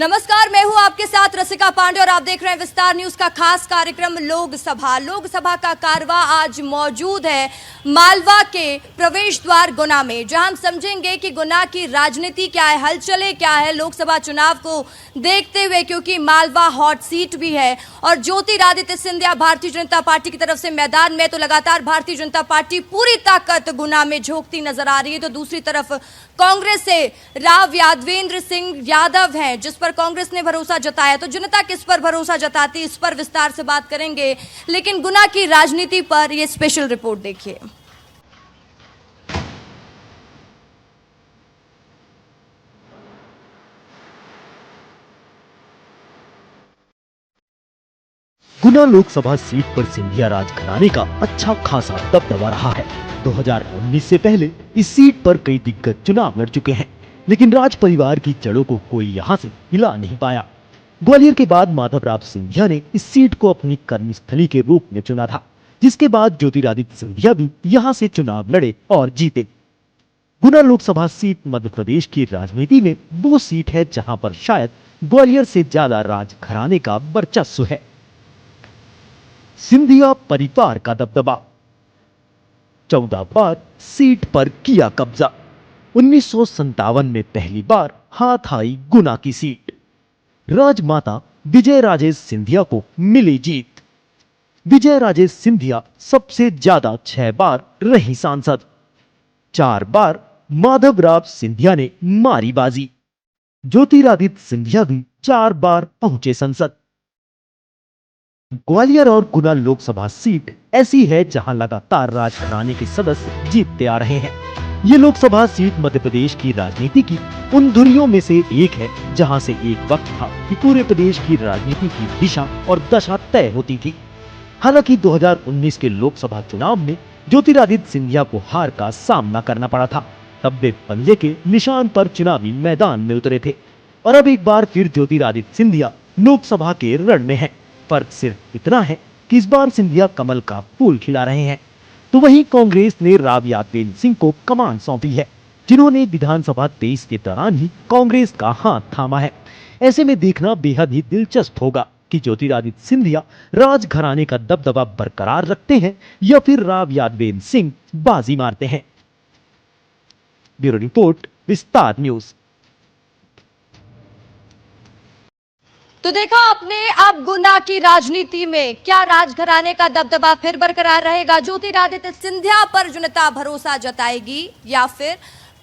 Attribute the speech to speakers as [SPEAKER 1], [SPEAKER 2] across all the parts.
[SPEAKER 1] नमस्कार, मैं हूं आपके साथ रसिका पांडे और आप देख रहे हैं विस्तार न्यूज का खास कार्यक्रम लोकसभा का कारवा आज मौजूद है मालवा के प्रवेश द्वार गुना में, जहां हम समझेंगे कि गुना की राजनीति क्या है, हलचलें क्या है लोकसभा चुनाव को देखते हुए, क्योंकि मालवा हॉट सीट भी है और ज्योतिरादित्य सिंधिया भारतीय जनता पार्टी की तरफ से मैदान में। तो लगातार भारतीय जनता पार्टी पूरी ताकत गुना में झोंकती नजर आ रही है, तो दूसरी तरफ कांग्रेस से राव यादवेंद्र सिंह यादव हैं, जिस पर कांग्रेस ने भरोसा जताया। तो जनता किस पर भरोसा जताती, इस पर विस्तार से बात करेंगे, लेकिन गुना की राजनीति पर यह स्पेशल रिपोर्ट देखिए।
[SPEAKER 2] गुना लोकसभा सीट पर सिंधिया राज घराने का अच्छा खासा दबदबा रहा है। 2019 से पहले इस सीट पर कई दिग्गज चुनाव लड़ चुके हैं, लेकिन राज परिवार की जड़ों को कोई यहां से हिला नहीं पाया। ग्वालियर के बाद माधवराव सिंधिया ने इस सीट को अपनी कर्मस्थली के रूप में चुना था, जिसके बाद ज्योतिरादित्य सिंधिया भी यहां से चुनाव लड़े और जीते। गुना लोकसभा सीट मध्य प्रदेश की राजनीति में वो सीट है जहां पर शायद ग्वालियर से ज्यादा राज घराने का वर्चस्व है। सिंधिया परिवार का दबदबा, 14 बार सीट पर किया कब्जा। 1957 में पहली बार हाथ आई गुना की सीट। राजमाता विजय राजे सिंधिया को मिली जीत। विजय राजे सिंधिया सबसे ज्यादा 6 बार रही सांसद। 4 बार माधवराव सिंधिया ने मारी बाजी। ज्योतिरादित्य सिंधिया भी 4 बार पहुंचे संसद। ग्वालियर और गुना लोकसभा सीट ऐसी है जहां लगातार राजघराने के सदस्य जीतते आ रहे हैं। ये लोकसभा सीट मध्य प्रदेश की राजनीति की उन धुरियों में से एक है जहां से एक वक्त था कि पूरे प्रदेश की राजनीति की दिशा और दशा तय होती थी। हालांकि 2019 के लोकसभा चुनाव में ज्योतिरादित्य सिंधिया को हार का सामना करना पड़ा था। तब वे पंजे के निशान पर चुनावी मैदान में उतरे थे और अब एक बार फिर ज्योतिरादित्य सिंधिया लोकसभा के रण में है। फर्क सिर्फ इतना है कि इस बार सिंधिया कमल का फूल खिला रहे हैं, तो वहीं कांग्रेस ने राव यादवेंद्र सिंह को कमान सौंपी है, जिन्होंने विधानसभा 23 के दौरान ही कांग्रेस का हाथ थामा है। ऐसे में देखना बेहद ही दिलचस्प होगा कि ज्योतिरादित्य सिंधिया राज घराने का दबदबा बरकरार रखते हैं या फिर राव यादवेंद्र सिंह बाजी मारते हैं। ब्यूरो रिपोर्ट, विस्तार न्यूज।
[SPEAKER 1] तो देखा आपने, अब गुना की राजनीति में क्या राजघराने का दबदबा फिर बरकरार रहेगा? ज्योतिरादित्य सिंधिया पर जनता भरोसा जताएगी या फिर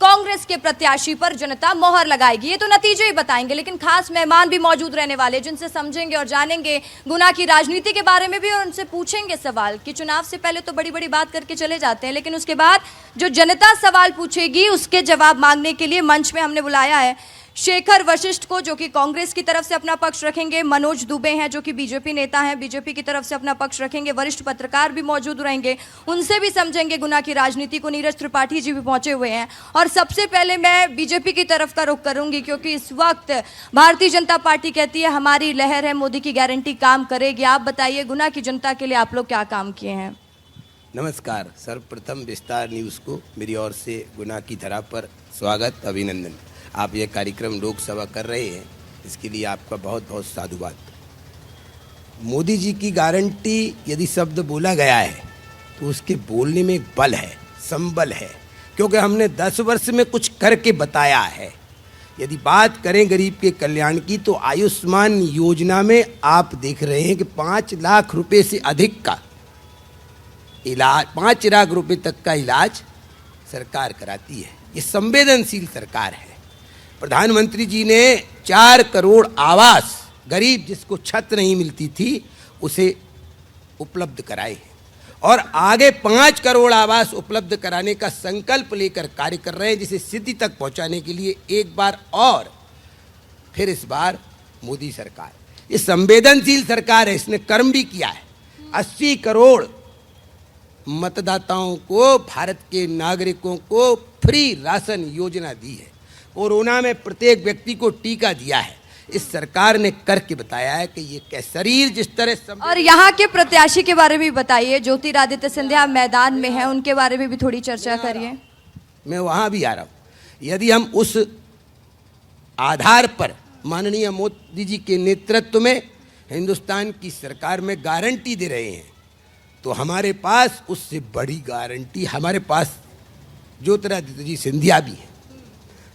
[SPEAKER 1] कांग्रेस के प्रत्याशी पर जनता मोहर लगाएगी? ये तो नतीजे ही बताएंगे, लेकिन खास मेहमान भी मौजूद रहने वाले, जिनसे समझेंगे और जानेंगे गुना की राजनीति के बारे में भी, और उनसे पूछेंगे सवाल कि चुनाव से पहले तो बड़ी बड़ी बात करके चले जाते हैं, लेकिन उसके बाद जो जनता सवाल पूछेगी उसके जवाब मांगने के लिए मंच में हमने बुलाया है शेखर वशिष्ठ को, जो कि कांग्रेस की तरफ से अपना पक्ष रखेंगे। मनोज दुबे हैं जो कि बीजेपी नेता हैं, बीजेपी की तरफ से अपना पक्ष रखेंगे। वरिष्ठ पत्रकार भी मौजूद रहेंगे, उनसे भी समझेंगे गुना की राजनीति को। नीरज त्रिपाठी जी भी पहुंचे हुए हैं। और सबसे पहले मैं बीजेपी की तरफ का रुख करूंगी, क्योंकि इस वक्त भारतीय जनता पार्टी कहती है हमारी लहर है, मोदी की गारंटी काम करेगी। आप बताइए, गुना की जनता के लिए आप लोग क्या काम किए हैं?
[SPEAKER 3] नमस्कार। सर्वप्रथम विस्तार न्यूज़ को मेरी ओर से गुना की धरा पर स्वागत, अभिनंदन। आप ये कार्यक्रम लोकसभा कर रहे हैं, इसके लिए आपका बहुत बहुत साधुवाद। मोदी जी की गारंटी यदि शब्द बोला गया है तो उसके बोलने में एक बल है, संबल है, क्योंकि हमने 10 वर्ष में कुछ करके बताया है। यदि बात करें गरीब के कल्याण की, तो आयुष्मान योजना में आप देख रहे हैं कि 5 लाख रुपए से अधिक का इलाज, 5 लाख रुपए तक का इलाज सरकार कराती है। ये संवेदनशील सरकार है। प्रधानमंत्री जी ने 4 करोड़ आवास, गरीब जिसको छत नहीं मिलती थी उसे उपलब्ध कराए हैं, और आगे 5 करोड़ आवास उपलब्ध कराने का संकल्प लेकर कार्य कर रहे हैं, जिसे सिद्धि तक पहुंचाने के लिए एक बार और फिर इस बार मोदी सरकार, ये संवेदनशील सरकार है, इसने कर्म भी किया है। 80 करोड़ मतदाताओं को, भारत के नागरिकों को फ्री राशन योजना दी है। कोरोना में प्रत्येक व्यक्ति को टीका दिया है। इस सरकार ने करके बताया है कि ये क्या शरीर जिस तरह।
[SPEAKER 1] और यहाँ के प्रत्याशी के बारे में भी बताइए, ज्योतिरादित्य सिंधिया मैदान में हैं, उनके बारे में भी थोड़ी चर्चा करिए।
[SPEAKER 3] मैं वहाँ भी आ रहा हूँ। यदि हम उस आधार पर माननीय मोदी जी के नेतृत्व में हिंदुस्तान की सरकार में गारंटी दे रहे हैं, तो हमारे पास उससे बड़ी गारंटी हमारे पास ज्योतिरादित्य जी सिंधिया भी हैं।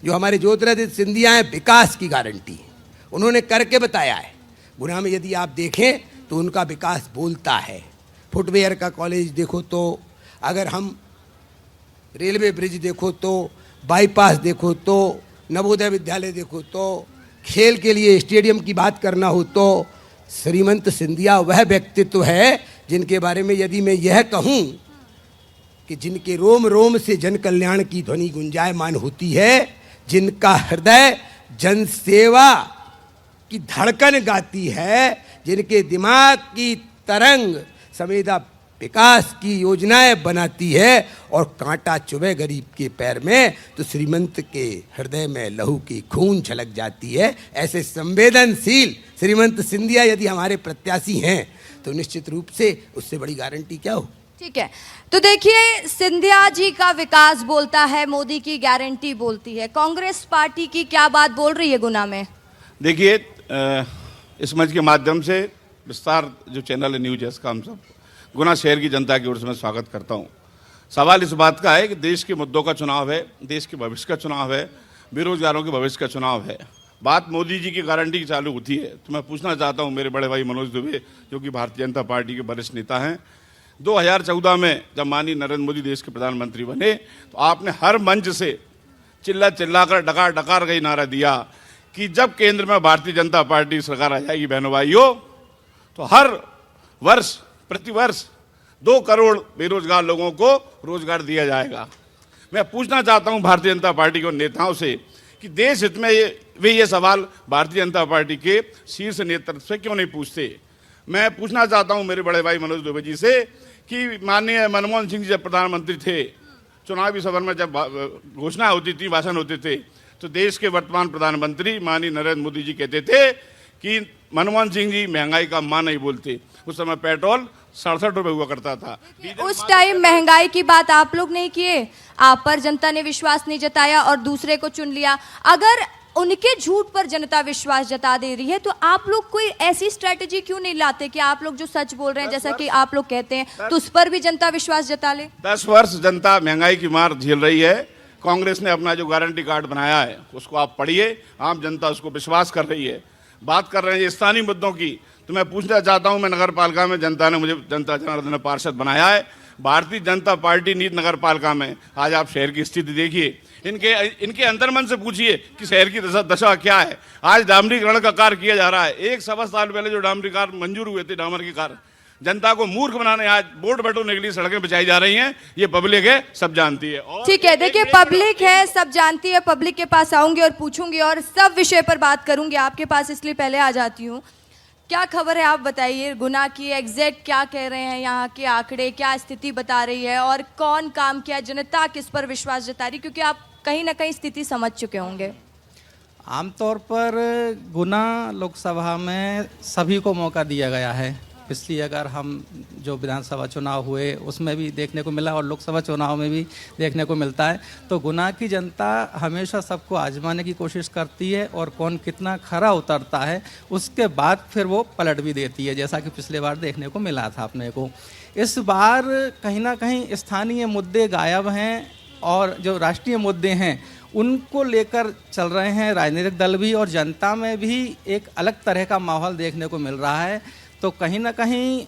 [SPEAKER 3] जो हमारे ज्योतिरादित्य सिंधिया हैं, विकास की गारंटी है, उन्होंने करके बताया है। गुना में यदि आप देखें तो उनका विकास बोलता है। फुटवेयर का कॉलेज देखो तो, अगर हम रेलवे ब्रिज देखो तो, बाईपास देखो तो, नवोदय विद्यालय देखो तो, खेल के लिए स्टेडियम की बात करना हो तो, श्रीमंत सिंधिया वह व्यक्तित्व है जिनके बारे में यदि मैं यह कहूँ कि जिनके रोम रोम से जन कल्याण की ध्वनि गुंजायमान होती है, जिनका हृदय जनसेवा की धड़कन गाती है, जिनके दिमाग की तरंग संवेदा विकास की योजनाएं बनाती है और कांटा चुभे गरीब के पैर में तो श्रीमंत के हृदय में लहू की खून छलक जाती है। ऐसे संवेदनशील श्रीमंत सिंधिया यदि हमारे प्रत्याशी हैं तो निश्चित रूप से उससे बड़ी गारंटी क्या हो।
[SPEAKER 1] ठीक है, तो देखिए, सिंधिया जी का विकास बोलता है, मोदी की गारंटी बोलती है। कांग्रेस पार्टी की क्या बात बोल रही है गुना में?
[SPEAKER 4] देखिए, इस मंच के माध्यम से विस्तार जो चैनल है न्यूज, इसका हम सब गुना शहर की जनता की ओर से मैं स्वागत करता हूँ। सवाल इस बात का है कि देश के मुद्दों का चुनाव है, देश के भविष्य का चुनाव है, बेरोजगारों के भविष्य का चुनाव है। बात मोदी जी की गारंटी की चालू होती है तो मैं पूछना चाहता हूँ मेरे बड़े भाई मनोज दुबे, जो कि भारतीय जनता पार्टी के वरिष्ठ नेता हैं, 2014 में जब माननीय नरेंद्र मोदी देश के प्रधानमंत्री बने तो आपने हर मंच से चिल्ला चिल्लाकर डकार डकार का नारा दिया कि जब केंद्र में भारतीय जनता पार्टी सरकार आ जाएगी बहनों भाइयों, तो हर वर्ष प्रतिवर्ष 2 करोड़ बेरोजगार लोगों को रोजगार दिया जाएगा। मैं पूछना चाहता हूं भारतीय जनता पार्टी के नेताओं से कि देश हित में वे ये सवाल भारतीय जनता पार्टी के शीर्ष नेतृत्व से क्यों नहीं पूछते। मैं पूछना चाहता हूं मेरे बड़े भाई मनोज दुबे जी से कि माननीय मनमोहन सिंह जी जब प्रधानमंत्री थे, चुनावी सभा में जब घोषणा होती थी, भाषण होते थे, तो देश के वर्तमान प्रधानमंत्री माननीय नरेंद्र मोदी जी कहते थे कि मनमोहन सिंह जी महंगाई का मान नहीं बोलते। उस समय पेट्रोल 67 रुपये हुआ करता था।
[SPEAKER 1] उस टाइम महंगाई की बात आप लोग नहीं किए, आप पर जनता ने विश्वास नहीं जताया और दूसरे को चुन लिया। अगर उनके झूठ पर जनता विश्वास जता दे रही है तो आप लोग कोई ऐसी स्ट्रेटेजी क्यों नहीं लाते कि आप लोग जो सच बोल रहे हैं, जैसा कि आप लोग कहते हैं, तो उस पर भी जनता विश्वास जता ले?
[SPEAKER 4] 10 वर्ष जनता महंगाई की मार झेल रही है। कांग्रेस ने अपना जो गारंटी कार्ड बनाया है उसको आप पढ़िए, आम जनता उसको विश्वास कर रही है। बात कर रहे हैं स्थानीय मुद्दों की, तो मैं पूछना चाहता हूं, मैं नगर पालिका में जनता ने मुझे जनता जनार्दन पार्षद बनाया है। भारतीय जनता पार्टी नीत नगर पालिका में आज आप शहर की स्थिति देखिए, इनके अंतर्मन से पूछिए कि शहर की दशा क्या है। आज डामरीकरण का कार्य किया जा रहा है। 1 साल पहले जो डामरीकरण मंजूर हुए थे, डामर के कार्य, जनता को मूर्ख बनाने आज वोट बटोरने के लिए सड़कें बिछाई जा रही हैं। ये पब्लिक है, सब जानती है।
[SPEAKER 1] ठीक है, देखिए, पब्लिक है, सब जानती है। पब्लिक के पास आऊंगी और पूछूंगी और सब विषय पर बात करूंगी। आपके पास इसलिए पहले आ जाती हूँ। क्या खबर है, आप बताइए, गुना की एग्जैक्ट क्या कह रहे हैं, यहाँ के आंकड़े क्या स्थिति बता रही है और कौन काम किया, जनता किस पर विश्वास जता रही, क्योंकि आप कहीं ना कहीं स्थिति समझ चुके होंगे।
[SPEAKER 5] आमतौर पर गुना लोकसभा में सभी को मौका दिया गया है। पिछली अगर हम जो विधानसभा चुनाव हुए उसमें भी देखने को मिला और लोकसभा चुनाव में भी देखने को मिलता है, तो गुना की जनता हमेशा सबको आजमाने की कोशिश करती है और कौन कितना खरा उतरता है उसके बाद फिर वो पलट भी देती है, जैसा कि पिछले बार देखने को मिला था अपने को। इस बार कहीं ना कहीं स्थानीय मुद्दे गायब हैं और जो राष्ट्रीय मुद्दे हैं उनको लेकर चल रहे हैं राजनीतिक दल भी, और जनता में भी एक अलग तरह का माहौल देखने को मिल रहा है। तो कहीं ना कहीं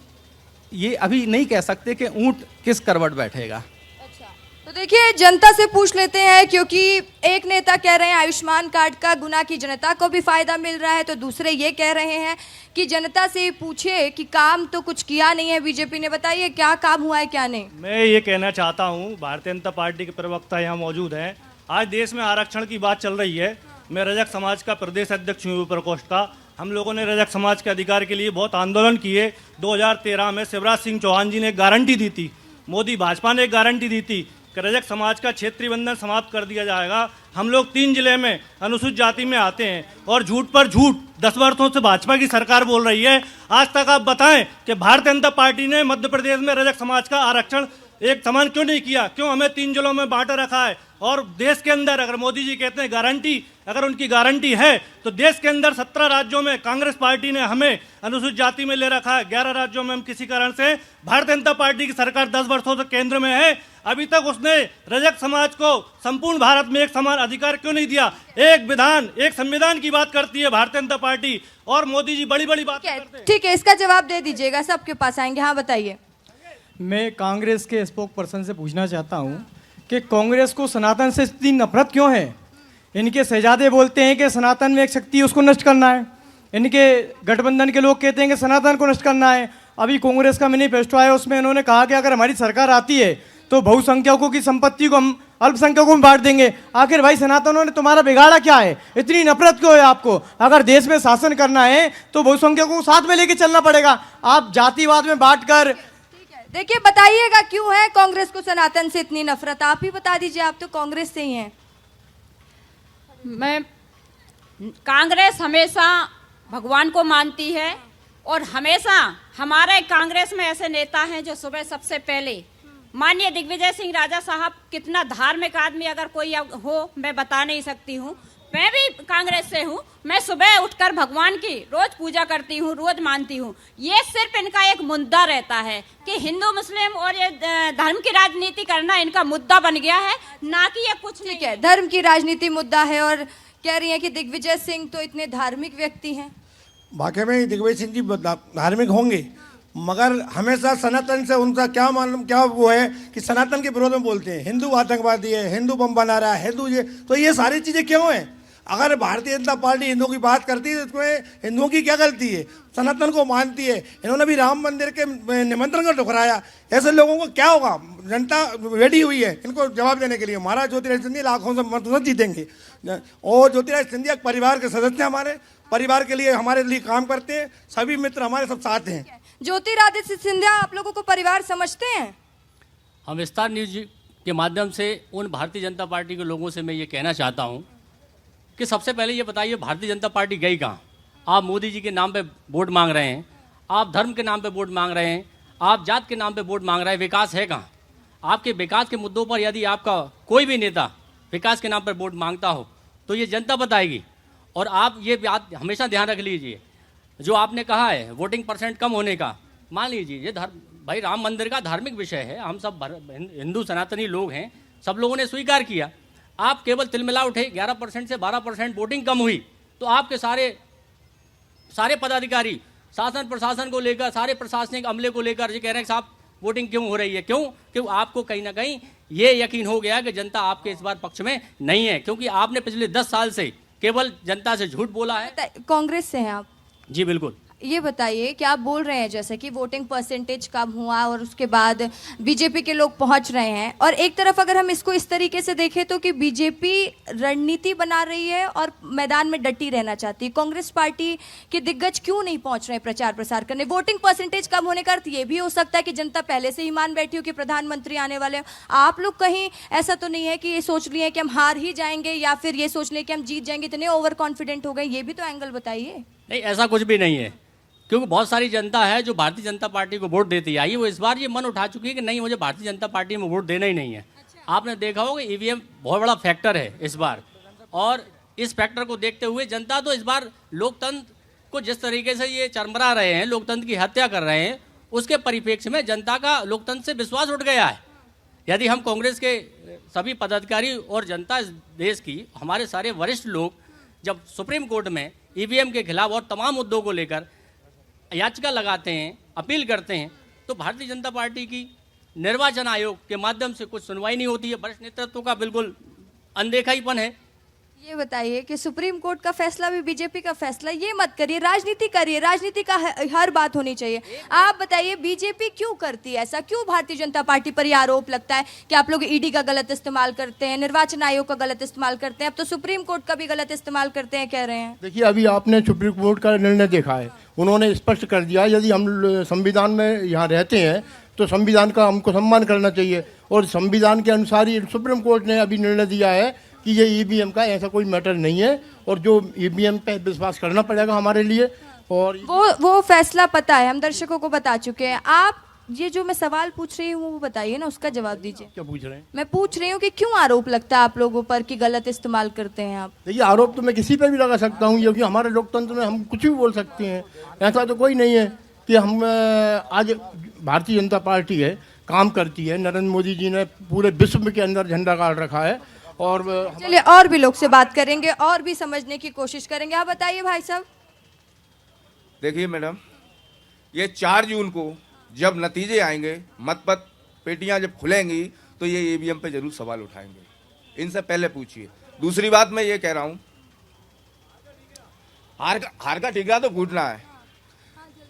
[SPEAKER 5] ये अभी नहीं कह सकते कि ऊंट किस करवट बैठेगा।
[SPEAKER 1] अच्छा, तो देखिए, जनता से पूछ लेते हैं, क्योंकि एक नेता कह रहे हैं आयुष्मान कार्ड का गुना की जनता को भी फायदा मिल रहा है, तो दूसरे ये कह रहे हैं कि जनता से पूछे कि काम तो कुछ किया नहीं है बीजेपी ने। बताइए क्या काम हुआ है, क्या नहीं?
[SPEAKER 6] मैं ये कहना चाहता हूँ, भारतीय जनता पार्टी के प्रवक्ता यहाँ मौजूद हैं। आज देश में आरक्षण की बात चल रही है। मैं रजक समाज का प्रदेश अध्यक्ष हूँ प्रकोष्ठ का। हम लोगों ने रजक समाज के अधिकार के लिए बहुत आंदोलन किए। 2013 में शिवराज सिंह चौहान जी ने एक गारंटी दी थी, मोदी भाजपा ने एक गारंटी दी थी कि रजक समाज का क्षेत्रीय बंधन समाप्त कर दिया जाएगा। हम लोग 3 जिले में अनुसूचित जाति में आते हैं और झूठ पर झूठ 10 वर्षों से भाजपा की सरकार बोल रही है। आज तक आप बताएं कि भारतीय जनता पार्टी ने मध्य प्रदेश में रजक समाज का आरक्षण एक समान क्यों नहीं किया? क्यों हमें 3 जिलों में बांटा रखा है? और देश के अंदर अगर मोदी जी कहते हैं गारंटी, अगर उनकी गारंटी है तो देश के अंदर 17 राज्यों में कांग्रेस पार्टी ने हमें अनुसूचित जाति में ले रखा है, 11 राज्यों में हम किसी कारण से, भारतीय जनता पार्टी की सरकार 10 वर्षों से केंद्र में है, अभी तक उसने रजक समाज को संपूर्ण भारत में एक समान अधिकार क्यों नहीं दिया? एक विधान, एक संविधान की बात करती है भारतीय जनता पार्टी और मोदी जी बड़ी बड़ी बात करते हैं।
[SPEAKER 1] ठीक है, इसका जवाब दे दीजिएगा, सबके पास आएंगे। हाँ बताइए।
[SPEAKER 7] मैं कांग्रेस के स्पोक पर्सन से पूछना चाहता हूं कि कांग्रेस को सनातन से इतनी नफरत क्यों है? इनके शहजादे बोलते हैं कि सनातन में एक शक्ति है, उसको नष्ट करना है। इनके गठबंधन के लोग कहते हैं कि सनातन को नष्ट करना है। अभी कांग्रेस का मैनिफेस्टो आया, उसमें इन्होंने कहा कि अगर हमारी सरकार आती है तो बहुसंख्यकों की संपत्ति को हम अल्पसंख्यकों में बांट देंगे। आखिर भाई सनातनों ने तुम्हारा बिगाड़ा क्या है? इतनी नफरत क्यों है आपको? अगर देश में शासन करना है तो बहुसंख्यकों को साथ में लेके चलना पड़ेगा। आप जातिवाद में बांटकर।
[SPEAKER 1] देखिए, बताइएगा क्यों है कांग्रेस को सनातन से इतनी नफरत? आप ही बता दीजिए, आप तो कांग्रेस से ही हैं।
[SPEAKER 8] मैं कांग्रेस हमेशा भगवान को मानती है और हमेशा हमारे कांग्रेस में ऐसे नेता हैं जो सुबह सबसे पहले माननीय दिग्विजय सिंह राजा साहब, कितना धार्मिक आदमी अगर कोई हो मैं बता नहीं सकती हूँ। मैं भी कांग्रेस से हूँ। मैं सुबह उठकर भगवान की रोज पूजा करती हूँ, रोज मानती हूँ। ये सिर्फ इनका एक मुद्दा रहता है कि हिंदू मुस्लिम और ये धर्म की राजनीति करना इनका मुद्दा बन गया है, ना कि ये कुछ नहीं है।
[SPEAKER 1] धर्म की राजनीति मुद्दा है और कह रही हैं कि दिग्विजय सिंह तो इतने धार्मिक व्यक्ति हैं।
[SPEAKER 9] वाकई में दिग्विजय सिंह जी धार्मिक होंगे, मगर हमेशा सनातन से उनका क्या मालूम, क्या वो है कि सनातन के विरोध में बोलते हैं। हिंदू आतंकवादी है, हिंदू बम बना रहा है, हिंदू ये, तो ये सारी चीज़ें क्यों हैं? अगर भारतीय जनता पार्टी हिंदुओं की बात करती है तो इसमें हिंदुओं की क्या गलती है? सनातन को मानती है। इन्होंने भी राम मंदिर के निमंत्रण को ठुकराया। ऐसे लोगों को क्या होगा? जनता रेडी हुई है इनको जवाब देने के लिए। महाराज ज्योतिराज सिंधिया लाखों से मत जीतेंगे, और ज्योतिराज सिंधिया परिवार के सदस्य, हमारे परिवार के लिए, हमारे लिए काम करते हैं। सभी मित्र हमारे सब साथ हैं।
[SPEAKER 1] ज्योतिरादित्य सिंधिया आप लोगों को परिवार समझते हैं?
[SPEAKER 10] हम विस्तार न्यूज के माध्यम से उन भारतीय जनता पार्टी के लोगों से मैं ये कहना चाहता हूँ कि सबसे पहले ये बताइए, भारतीय जनता पार्टी गई कहाँ? आप मोदी जी के नाम पे वोट मांग रहे हैं, आप धर्म के नाम पे वोट मांग रहे हैं, आप जात के नाम पे वोट मांग रहे हैं। विकास है कहाँ? आपके विकास के मुद्दों पर यदि आपका कोई भी नेता विकास के नाम पर वोट मांगता हो तो ये जनता बताएगी। और आप ये बात हमेशा ध्यान रख लीजिए, जो आपने कहा है वोटिंग परसेंट कम होने का, मान लीजिए ये भाई राम मंदिर का धार्मिक विषय है, हम सब हिंदू सनातनी लोग हैं, सब लोगों ने स्वीकार किया। आप केवल तिलमिला उठे, 11% से 12% वोटिंग कम हुई तो आपके सारे पदाधिकारी शासन प्रशासन को लेकर, सारे प्रशासनिक अमले को लेकर ये कह रहे हैं कि साहब वोटिंग क्यों हो रही है? क्यों आपको कहीं ना कहीं ये यकीन हो गया कि जनता आपके इस बार पक्ष में नहीं है, क्योंकि आपने पिछले 10 साल से केवल जनता से झूठ बोला है।
[SPEAKER 1] कांग्रेस से हैं आप?
[SPEAKER 10] जी बिल्कुल।
[SPEAKER 1] ये बताइए कि आप बोल रहे हैं जैसे कि वोटिंग परसेंटेज कम हुआ और उसके बाद बीजेपी के लोग पहुंच रहे हैं, और एक तरफ अगर हम इसको इस तरीके से देखें तो कि बीजेपी रणनीति बना रही है और मैदान में डटी रहना चाहती है, कांग्रेस पार्टी के दिग्गज क्यों नहीं पहुंच रहे प्रचार प्रसार करने? वोटिंग परसेंटेज कम होने का अर्थ ये भी हो सकता है कि जनता पहले से ही मान बैठी हो कि प्रधानमंत्री आने वाले हैं। आप लोग कहीं ऐसा तो नहीं है कि ये सोच लिए कि हम हार ही जाएंगे या फिर ये सोच लें कि हम जीत जाएंगे, इतने ओवर कॉन्फिडेंट हो गए? ये भी तो एंगल बताइए।
[SPEAKER 10] नहीं, ऐसा कुछ भी नहीं है, क्योंकि बहुत सारी जनता है जो भारतीय जनता पार्टी को वोट देती आई है, वो इस बार ये मन उठा चुकी है कि नहीं, मुझे भारतीय जनता पार्टी में वोट देना ही नहीं है। आपने देखा होगा ईवीएम बहुत बड़ा फैक्टर है इस बार, और इस फैक्टर को देखते हुए जनता तो इस बार लोकतंत्र को जिस तरीके से ये चरमरा रहे हैं, लोकतंत्र की हत्या कर रहे हैं, उसके परिप्रेक्ष्य में जनता का लोकतंत्र से विश्वास उठ गया है। यदि हम कांग्रेस के सभी पदाधिकारी और जनता इस देश की, हमारे सारे वरिष्ठ लोग जब सुप्रीम कोर्ट में ईवीएम के खिलाफ और तमाम मुद्दों को लेकर याचिका लगाते हैं, अपील करते हैं, तो भारतीय जनता पार्टी की निर्वाचन आयोग के माध्यम से कुछ सुनवाई नहीं होती है। वरिष्ठ नेतृत्व का बिल्कुल अनदेखाईपन है।
[SPEAKER 1] ये बताइए कि सुप्रीम कोर्ट का फैसला भी बीजेपी का फैसला, ये मत करिए, राजनीति करिए, राजनीति का हर बात होनी चाहिए। आप बताइए बीजेपी क्यों करती है ऐसा? क्यों भारतीय जनता पार्टी पर यह आरोप लगता है कि आप लोग ईडी का गलत इस्तेमाल करते हैं, निर्वाचन आयोग का गलत इस्तेमाल करते हैं, अब तो सुप्रीम कोर्ट का भी गलत इस्तेमाल करते हैं, कह रहे हैं?
[SPEAKER 9] देखिए, अभी आपने सुप्रीम कोर्ट का निर्णय देखा है, उन्होंने स्पष्ट कर दिया यदि हम संविधान में यहाँ रहते हैं तो संविधान का हमको सम्मान करना चाहिए, और संविधान के अनुसार ही सुप्रीम कोर्ट ने अभी निर्णय दिया है कि ये ईवीएम का ऐसा कोई मैटर नहीं है, और जो ईवीएम पे विश्वास करना पड़ेगा हमारे लिए। और
[SPEAKER 1] वो फैसला पता है, हम दर्शकों को बता चुके हैं। आप ये जो मैं सवाल पूछ रही हूँ वो बताइए ना, उसका जवाब दीजिए।
[SPEAKER 9] क्या पूछ रहे हैं?
[SPEAKER 1] मैं पूछ रही हूँ कि क्यों आरोप लगता है आप लोगों पर कि गलत इस्तेमाल करते हैं आप?
[SPEAKER 9] देखिए, आरोप तो मैं किसी पे भी लगा सकता हूँ, क्योंकि हमारे लोकतंत्र में हम कुछ भी बोल सकते हैं। ऐसा तो कोई नहीं है कि हम आज भारतीय जनता पार्टी है, काम करती है। नरेंद्र मोदी जी ने पूरे विश्व के अंदर झंडा गाड़ रखा है। और
[SPEAKER 1] चलिए और भी लोग से बात करेंगे और भी समझने की कोशिश करेंगे। आप बताइए भाई साहब।
[SPEAKER 11] देखिए मैडम, ये 4 जून को जब नतीजे आएंगे, मतपत्र पेटियां जब खुलेंगी, तो ये ईवीएम पे जरूर सवाल उठाएंगे। इनसे पहले पूछिए। दूसरी बात मैं ये कह रहा हूं, हार का ठिकाना तो फूटना है।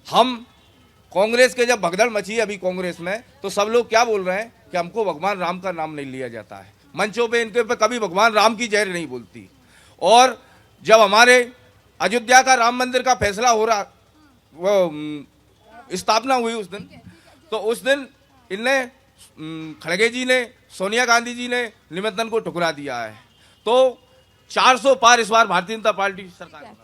[SPEAKER 11] हम कांग्रेस के जब भगदड़ मची है अभी कांग्रेस में, तो सब लोग क्या बोल रहे हैं कि हमको भगवान राम का नाम नहीं लिया जाता है। मंचों पे इनके पे कभी भगवान राम की जय नहीं बोलती। और जब हमारे अयोध्या का राम मंदिर का फैसला हो रहा, वो स्थापना हुई उस दिन, तो उस दिन इनने खड़गे जी ने, सोनिया गांधी जी ने निमंत्रण को ठुकरा दिया है। तो 400 पार इस बार भारतीय जनता पार्टी सरकार।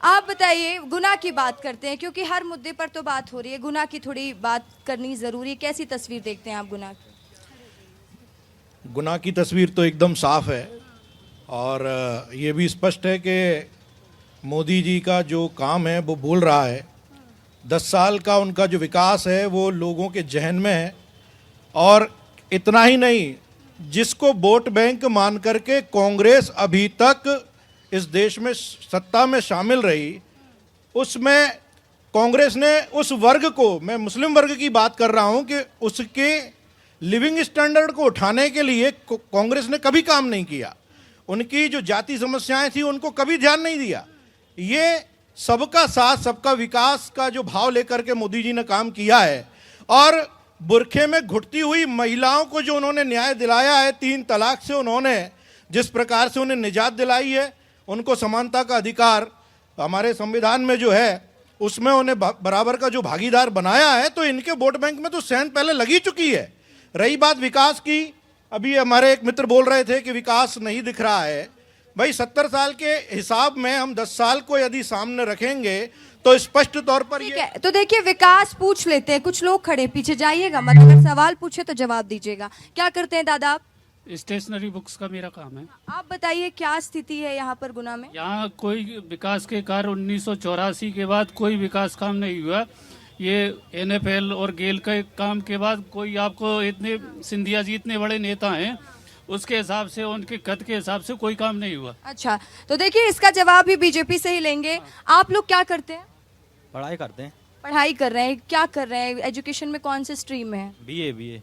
[SPEAKER 1] आप बताइए, गुनाह की बात करते हैं क्योंकि हर मुद्दे पर तो बात हो रही है, गुनाह की थोड़ी बात करनी जरूरी। कैसी तस्वीर देखते हैं आप गुनाह की?
[SPEAKER 12] गुनाह की तस्वीर तो एकदम साफ है और ये भी स्पष्ट है कि मोदी जी का जो काम है वो बोल रहा है। 10 साल का उनका जो विकास है वो लोगों के जहन में है। और इतना ही नहीं, जिसको वोट बैंक मान करके कांग्रेस अभी तक इस देश में सत्ता में शामिल रही, उसमें कांग्रेस ने उस वर्ग को, मैं मुस्लिम वर्ग की बात कर रहा हूं, कि उसके लिविंग स्टैंडर्ड को उठाने के लिए कांग्रेस ने कभी काम नहीं किया। उनकी जो जाति समस्याएं थी उनको कभी ध्यान नहीं दिया। ये सबका साथ सबका विकास का जो भाव लेकर के मोदी जी ने काम किया है। और बुरखे में घुटती हुई महिलाओं को जो उन्होंने न्याय दिलाया है, 3 तलाक से उन्होंने जिस प्रकार से उन्हें निजात दिलाई है, उनको समानता का अधिकार हमारे संविधान में जो है उसमें उन्हें बराबर का जो भागीदार बनाया है, तो इनके वोट बैंक में तो सेंध पहले लगी चुकी है। रही बात विकास की, अभी हमारे एक मित्र बोल रहे थे कि विकास नहीं दिख रहा है। भाई 70 साल के हिसाब में हम 10 साल को यदि सामने रखेंगे तो स्पष्ट तौर पर
[SPEAKER 1] ठीक है। तो देखिए, विकास पूछ लेते हैं। कुछ लोग खड़े पीछे जाइएगा मत, अगर सवाल पूछे तो जवाब दीजिएगा। क्या करते हैं दादा आप?
[SPEAKER 13] स्टेशनरी बुक्स का मेरा काम है।
[SPEAKER 1] आप बताइए क्या स्थिति है यहाँ पर गुना में?
[SPEAKER 13] यहाँ कोई विकास के कार्य 1984 के बाद कोई विकास काम नहीं हुआ। ये NFL और गेल के काम के बाद कोई आपको इतने, सिंधिया जी इतने बड़े नेता हैं, उसके हिसाब से, उनके कद के हिसाब से कोई काम नहीं हुआ।
[SPEAKER 1] अच्छा, तो देखिए इसका जवाब भी बीजेपी से ही लेंगे। आप लोग क्या करते हैं?
[SPEAKER 14] पढ़ाई करते हैं।
[SPEAKER 1] पढ़ाई कर रहे हैं। क्या कर रहे हैं? एजुकेशन में कौन से स्ट्रीम में है?
[SPEAKER 14] बीए।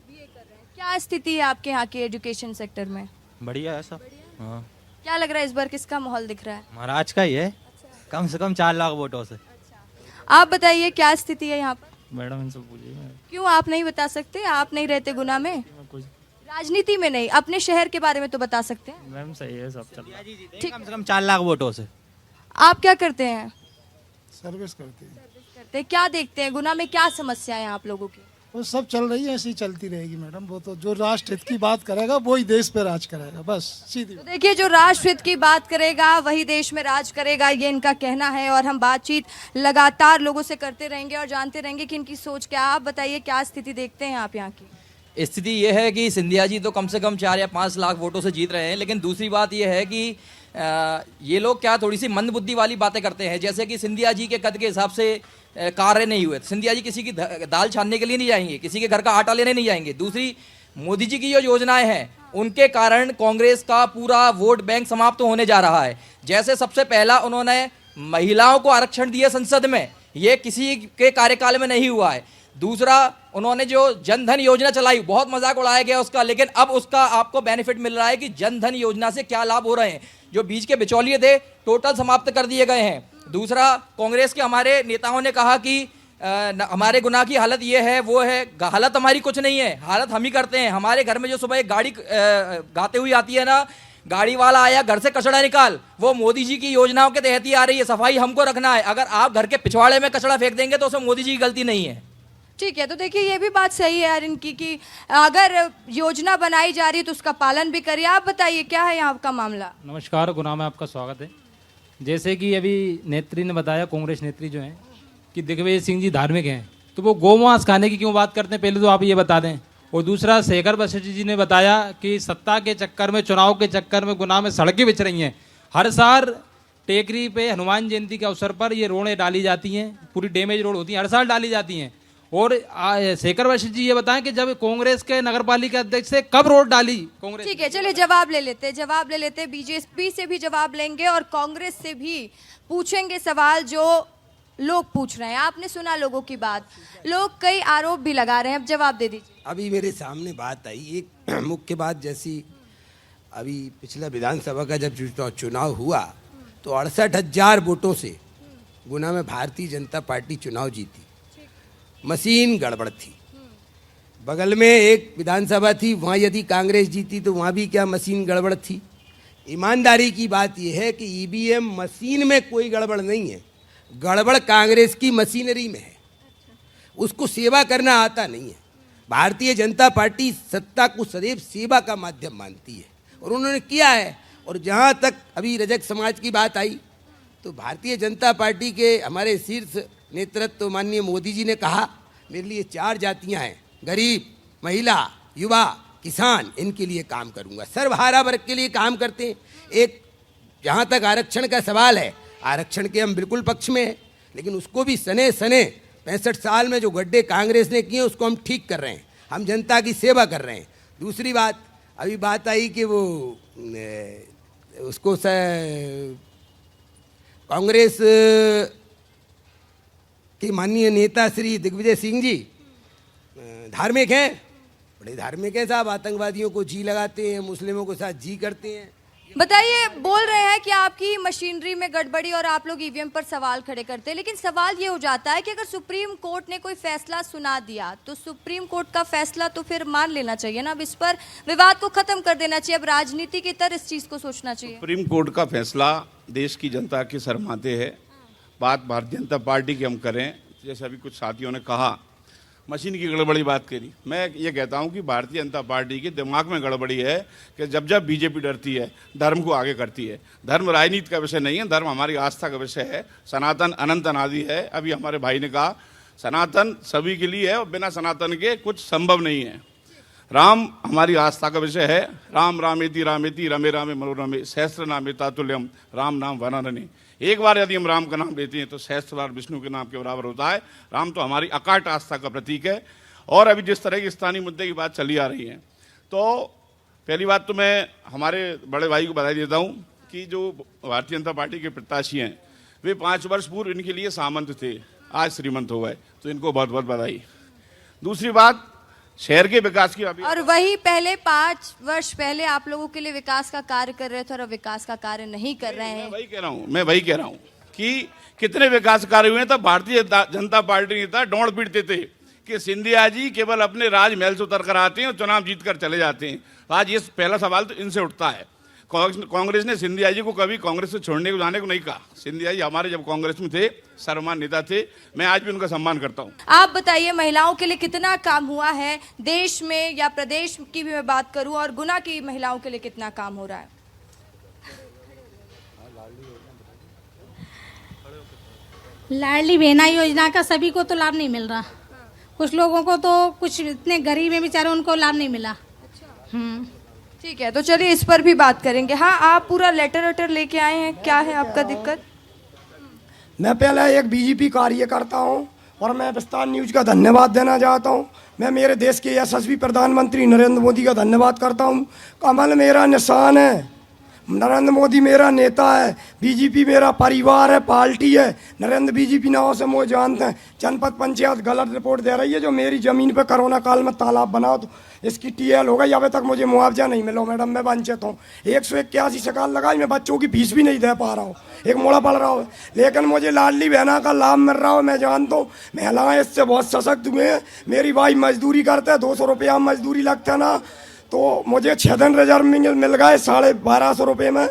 [SPEAKER 1] क्या स्थिति है आपके यहाँ के एजुकेशन सेक्टर में?
[SPEAKER 14] बढ़िया है सब। हाँ।
[SPEAKER 1] क्या लग रहा है इस बार किसका माहौल दिख रहा है?
[SPEAKER 14] महाराज का ही है। कम से कम 4 लाख वोटों से।
[SPEAKER 1] आप बताइए क्या स्थिति है यहाँ पर?
[SPEAKER 13] मैडम इनसे पूछिए।
[SPEAKER 1] क्यों आप नहीं बता सकते? आप नहीं रहते गुना में? राजनीति में नहीं, अपने शहर के बारे में तो बता सकते हैं।
[SPEAKER 13] मैम सही है, सब चल रहा है।
[SPEAKER 1] ठीक।
[SPEAKER 14] कम से कम 4 लाख वोटों से।
[SPEAKER 1] आप क्या करते हैं?
[SPEAKER 9] सर्विस करते हैं।
[SPEAKER 1] करते हैं। क्या देखते हैं गुना में, क्या समस्या है आप लोगों की?
[SPEAKER 9] वो सब चल रही है, ऐसी चलती रहेगी मैडम। वो तो जो राष्ट्र हित की बात करेगा वही देश पे राज करेगा, बस सीधी।
[SPEAKER 1] तो देखिए, जो राष्ट्र हित की बात करेगा वही देश में राज करेगा, ये इनका कहना है। और हम बातचीत लगातार लोगों से करते रहेंगे और जानते रहेंगे कि इनकी सोच क्या। आप बताइए क्या स्थिति देखते हैं आप यहाँ की?
[SPEAKER 15] स्थिति ये है कि सिंधिया जी तो कम से कम 4 या 5 लाख वोटों से जीत रहे हैं, लेकिन दूसरी बात ये है कि ये लोग क्या थोड़ी सी मंदबुद्धि वाली बातें करते हैं। जैसे कि सिंधिया जी के कद के हिसाब से कार्य नहीं हुए। सिंधिया जी किसी की दाल छानने के लिए नहीं जाएंगे, किसी के घर का आटा लेने नहीं जाएंगे। दूसरी, मोदी जी की जो योजनाएं हैं उनके कारण कांग्रेस का पूरा वोट बैंक समाप्त होने जा रहा है। जैसे सबसे पहला उन्होंने महिलाओं को आरक्षण दिए संसद में, ये किसी के कार्यकाल में नहीं हुआ है। दूसरा, उन्होंने जो जन धन योजना चलाई, बहुत मजाक उड़ाया गया उसका, लेकिन अब उसका आपको बेनिफिट मिल रहा है कि जन धन योजना से क्या लाभ हो रहे हैं। जो बीच के बिचौलिए थे टोटल समाप्त कर दिए गए हैं। दूसरा, कांग्रेस के हमारे नेताओं ने कहा कि हमारे गुनाह की हालत ये है वो है। हालत हमारी कुछ नहीं है, हालत हम ही करते हैं। हमारे घर में जो सुबह एक गाड़ी गाते हुई आती है ना, गाड़ी वाला आया घर से कचड़ा निकाल, वो मोदी जी की योजनाओं के तहत ही आ रही है। सफाई हमको रखना है। अगर आप घर के पिछवाड़े में कचड़ा फेंक देंगे तो उसमें मोदी जी की गलती नहीं है।
[SPEAKER 1] ठीक है। तो देखिए, ये भी बात सही है यार इनकी कि अगर योजना बनाई जा रही है तो उसका पालन भी करिए। आप बताइए क्या है यहाँ का मामला?
[SPEAKER 16] नमस्कार, गुना में आपका स्वागत है। जैसे कि अभी नेत्री ने बताया, कांग्रेस नेत्री जो है कि दिग्विजय सिंह जी धार्मिक हैं, तो वो गोमांस खाने की क्यों बात करते हैं, पहले तो आप ये बता दें। और दूसरा, शेखर वशिष्ठ जी ने बताया कि सत्ता के चक्कर में, चुनाव के चक्कर में गुना में सड़कें बिछ रही हैं। हर साल टेकरी पे हनुमान जयंती के अवसर पर ये रोडें डाली जाती हैं, पूरी डैमेज रोड होती हैं, हर साल डाली जाती हैं। और शेखर वशिष्ठ जी ये बताएं कि जब कांग्रेस के नगर पालिका अध्यक्ष से कब रोड डाली कांग्रेस?
[SPEAKER 1] ठीक है, चलिए जवाब ले लेते। बीजेपी से भी जवाब लेंगे और कांग्रेस से भी पूछेंगे सवाल जो लोग पूछ रहे हैं। आपने सुना लोगों की बात, लोग कई आरोप भी लगा रहे हैं, अब जवाब दे दीजिए।
[SPEAKER 3] अभी मेरे सामने बात आई एक मुख्य बात, जैसी अभी पिछला विधानसभा का जब चुनाव हुआ तो 68,000 वोटों से गुना में भारतीय जनता पार्टी चुनाव जीती। मशीन गड़बड़ थी। बगल में एक विधानसभा थी, वहाँ यदि कांग्रेस जीती तो वहाँ भी क्या मशीन गड़बड़ थी। ईमानदारी की बात यह है कि ईवीएम मशीन में कोई गड़बड़ नहीं है, गड़बड़ कांग्रेस की मशीनरी में है, उसको सेवा करना आता नहीं है। भारतीय जनता पार्टी सत्ता को सदैव सेवा का माध्यम मानती है और उन्होंने किया है। और जहाँ तक अभी रजक समाज की बात आई तो भारतीय जनता पार्टी के हमारे शीर्ष नेतृत्व माननीय मोदी जी ने कहा मेरे लिए 4 जातियाँ हैं, गरीब, महिला, युवा, किसान, इनके लिए काम करूँगा। सर्वहारा वर्ग के लिए काम करते हैं। एक जहाँ तक आरक्षण का सवाल है, आरक्षण के हम बिल्कुल पक्ष में हैं, लेकिन उसको भी सने 65 साल में जो गड्ढे कांग्रेस ने किए उसको हम ठीक कर रहे हैं, हम जनता की सेवा कर रहे हैं। दूसरी बात, अभी बात आई कि वो उसको कांग्रेस के माननीय नेता श्री दिग्विजय सिंह जी धार्मिक हैं, बड़े धार्मिक हैं साहब, आतंकवादियों को जी लगाते हैं, मुस्लिमों के साथ जी करते हैं।
[SPEAKER 1] बताइए, बोल रहे हैं कि आपकी मशीनरी में गड़बड़ी और आप लोग ईवीएम पर सवाल खड़े करते हैं, लेकिन सवाल ये हो जाता है कि अगर सुप्रीम कोर्ट ने कोई फैसला सुना दिया तो सुप्रीम कोर्ट का फैसला तो फिर मान लेना चाहिए ना। अब इस पर विवाद को खत्म कर देना चाहिए, अब राजनीति की तरह इस चीज को सोचना चाहिए।
[SPEAKER 4] सुप्रीम कोर्ट का फैसला देश की जनता के सरमाते है। बात भारतीय जनता पार्टी की हम करें, जैसे अभी कुछ साथियों ने कहा मशीन की गड़बड़ी बात करी, मैं ये कहता हूँ कि भारतीय जनता पार्टी के दिमाग में गड़बड़ी है कि जब जब बीजेपी डरती है धर्म को आगे करती है। धर्म राजनीति का विषय नहीं है, धर्म हमारी आस्था का विषय है। सनातन अनंत अनादि है। अभी हमारे भाई ने कहा सनातन सभी के लिए है और बिना सनातन के कुछ संभव नहीं है। राम हमारी आस्था का विषय है। राम रामेति रामेति रमे रामे मनोरमे सहस्त्र नामे तातुल्यम राम नाम वनरने। एक बार यदि हम राम का नाम लेते हैं तो सहस्त्र बार विष्णु के नाम के बराबर होता है। राम तो हमारी अकाट आस्था का प्रतीक है। और अभी जिस तरह की स्थानीय मुद्दे की बात चली आ रही है, तो पहली बात तो मैं हमारे बड़े भाई को बधाई देता हूँ कि जो भारतीय जनता पार्टी के प्रत्याशी हैं वे 5 वर्ष पूर्व इनके लिए सामंत थे, आज श्रीमंत हो गए, तो इनको बहुत बहुत बधाई। दूसरी बात, शहर के विकास की अभी,
[SPEAKER 1] और वही पहले 5 वर्ष पहले आप लोगों के लिए विकास का कार्य कर रहे थे और अब विकास का कार्य नहीं कर रहे हैं।
[SPEAKER 4] मैं वही कह रहा हूँ कि कितने विकास कार्य हुए तब भारतीय जनता पार्टी नेता डोंड पीटते थे कि सिंधिया जी केवल अपने राजमहल से उतर कर आते हैं और चुनाव जीत कर चले जाते हैं। आज ये पहला सवाल तो इनसे उठता है। कांग्रेस ने सिंधिया जी को कभी कांग्रेस से छोड़ने को जाने को नहीं कहा। सिंधिया जी हमारे जब कांग्रेस में थे सर्वमान्य नेता थे, मैं आज भी उनका सम्मान करता हूं।
[SPEAKER 1] आप बताइए, महिलाओं के लिए कितना काम हुआ है देश में या प्रदेश की भी मैं बात करूं, और गुना की महिलाओं के लिए कितना काम हो रहा है?
[SPEAKER 17] लाडली बहना योजना का सभी को तो लाभ नहीं मिल रहा, कुछ लोगों को तो, कुछ इतने गरीब हैं बेचारे उनको लाभ नहीं मिला।
[SPEAKER 1] ठीक है, तो चलिए इस पर भी बात करेंगे। हाँ, आप पूरा लेटर लेके आए हैं, क्या है आपका दिक्कत?
[SPEAKER 9] मैं पहले एक बीजेपी कार्यकर्ता हूं और मैं विस्तार न्यूज का धन्यवाद देना चाहता हूं। मैं मेरे देश के यशस्वी प्रधानमंत्री नरेंद्र मोदी का धन्यवाद करता हूं। कमल मेरा निशान है, नरेंद्र मोदी मेरा नेता है, बीजेपी मेरा परिवार है, पार्टी है। नरेंद्र बीजेपी नाव से मुझे जानते हैं। जनपद पंचायत गलत रिपोर्ट दे रही है, जो मेरी ज़मीन पर कोरोना काल में तालाब बना तो इसकी टीएल हो गई, अभी तक मुझे मुआवजा नहीं मिला मैडम। मैं वंचित हूँ। 181 शिकायत लगाई, मैं बच्चों की फीस भी नहीं दे पा रहा हूँ, एक मोड़ा पड़ रहा हूँ, लेकिन मुझे लाडली बहना का लाभ मिल रहा है। मैं जानता हूँ महिलाएं इससे बहुत सशक्त हुए हैं। मेरी भाई मजदूरी करते हैं, 200 रुपया मजदूरी लगता है ना, तो मुझे 6 दिन रिजर्व मिल गए 1250 रुपये में।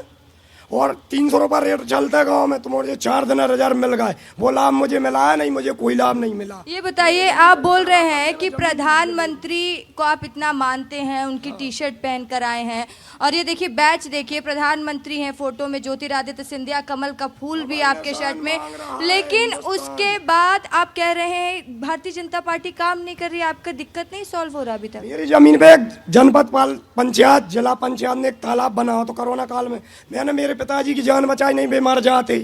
[SPEAKER 9] और 300 रुपये रेट चलता है गाँव में, तो मुझे 4 दिन रिजर्व मिल गए। वो लाभ मुझे मिला है नहीं, मुझे कोई लाभ नहीं मिला।
[SPEAKER 1] ये बताइए, आप बोल रहे हैं कि प्रधानमंत्री को आप इतना मानते हैं, उनकी टी शर्ट पहन कर आए हैं, और ये देखिए बैच देखिए, प्रधानमंत्री हैं फोटो में, ज्योतिरादित्य सिंधिया, कमल का फूल भी आपके शर्ट में, लेकिन उसके बाद आप कह रहे हैं भारतीय जनता पार्टी काम नहीं कर रही, आपका दिक्कत नहीं सॉल्व हो रहा अभी तक?
[SPEAKER 9] मेरी जमीन पे एक जनपद पंचायत, जिला पंचायत ने एक तालाब बना हो, तो कोरोना काल में मैंने मेरे पिताजी की जान बचाई, नहीं बीमार जाते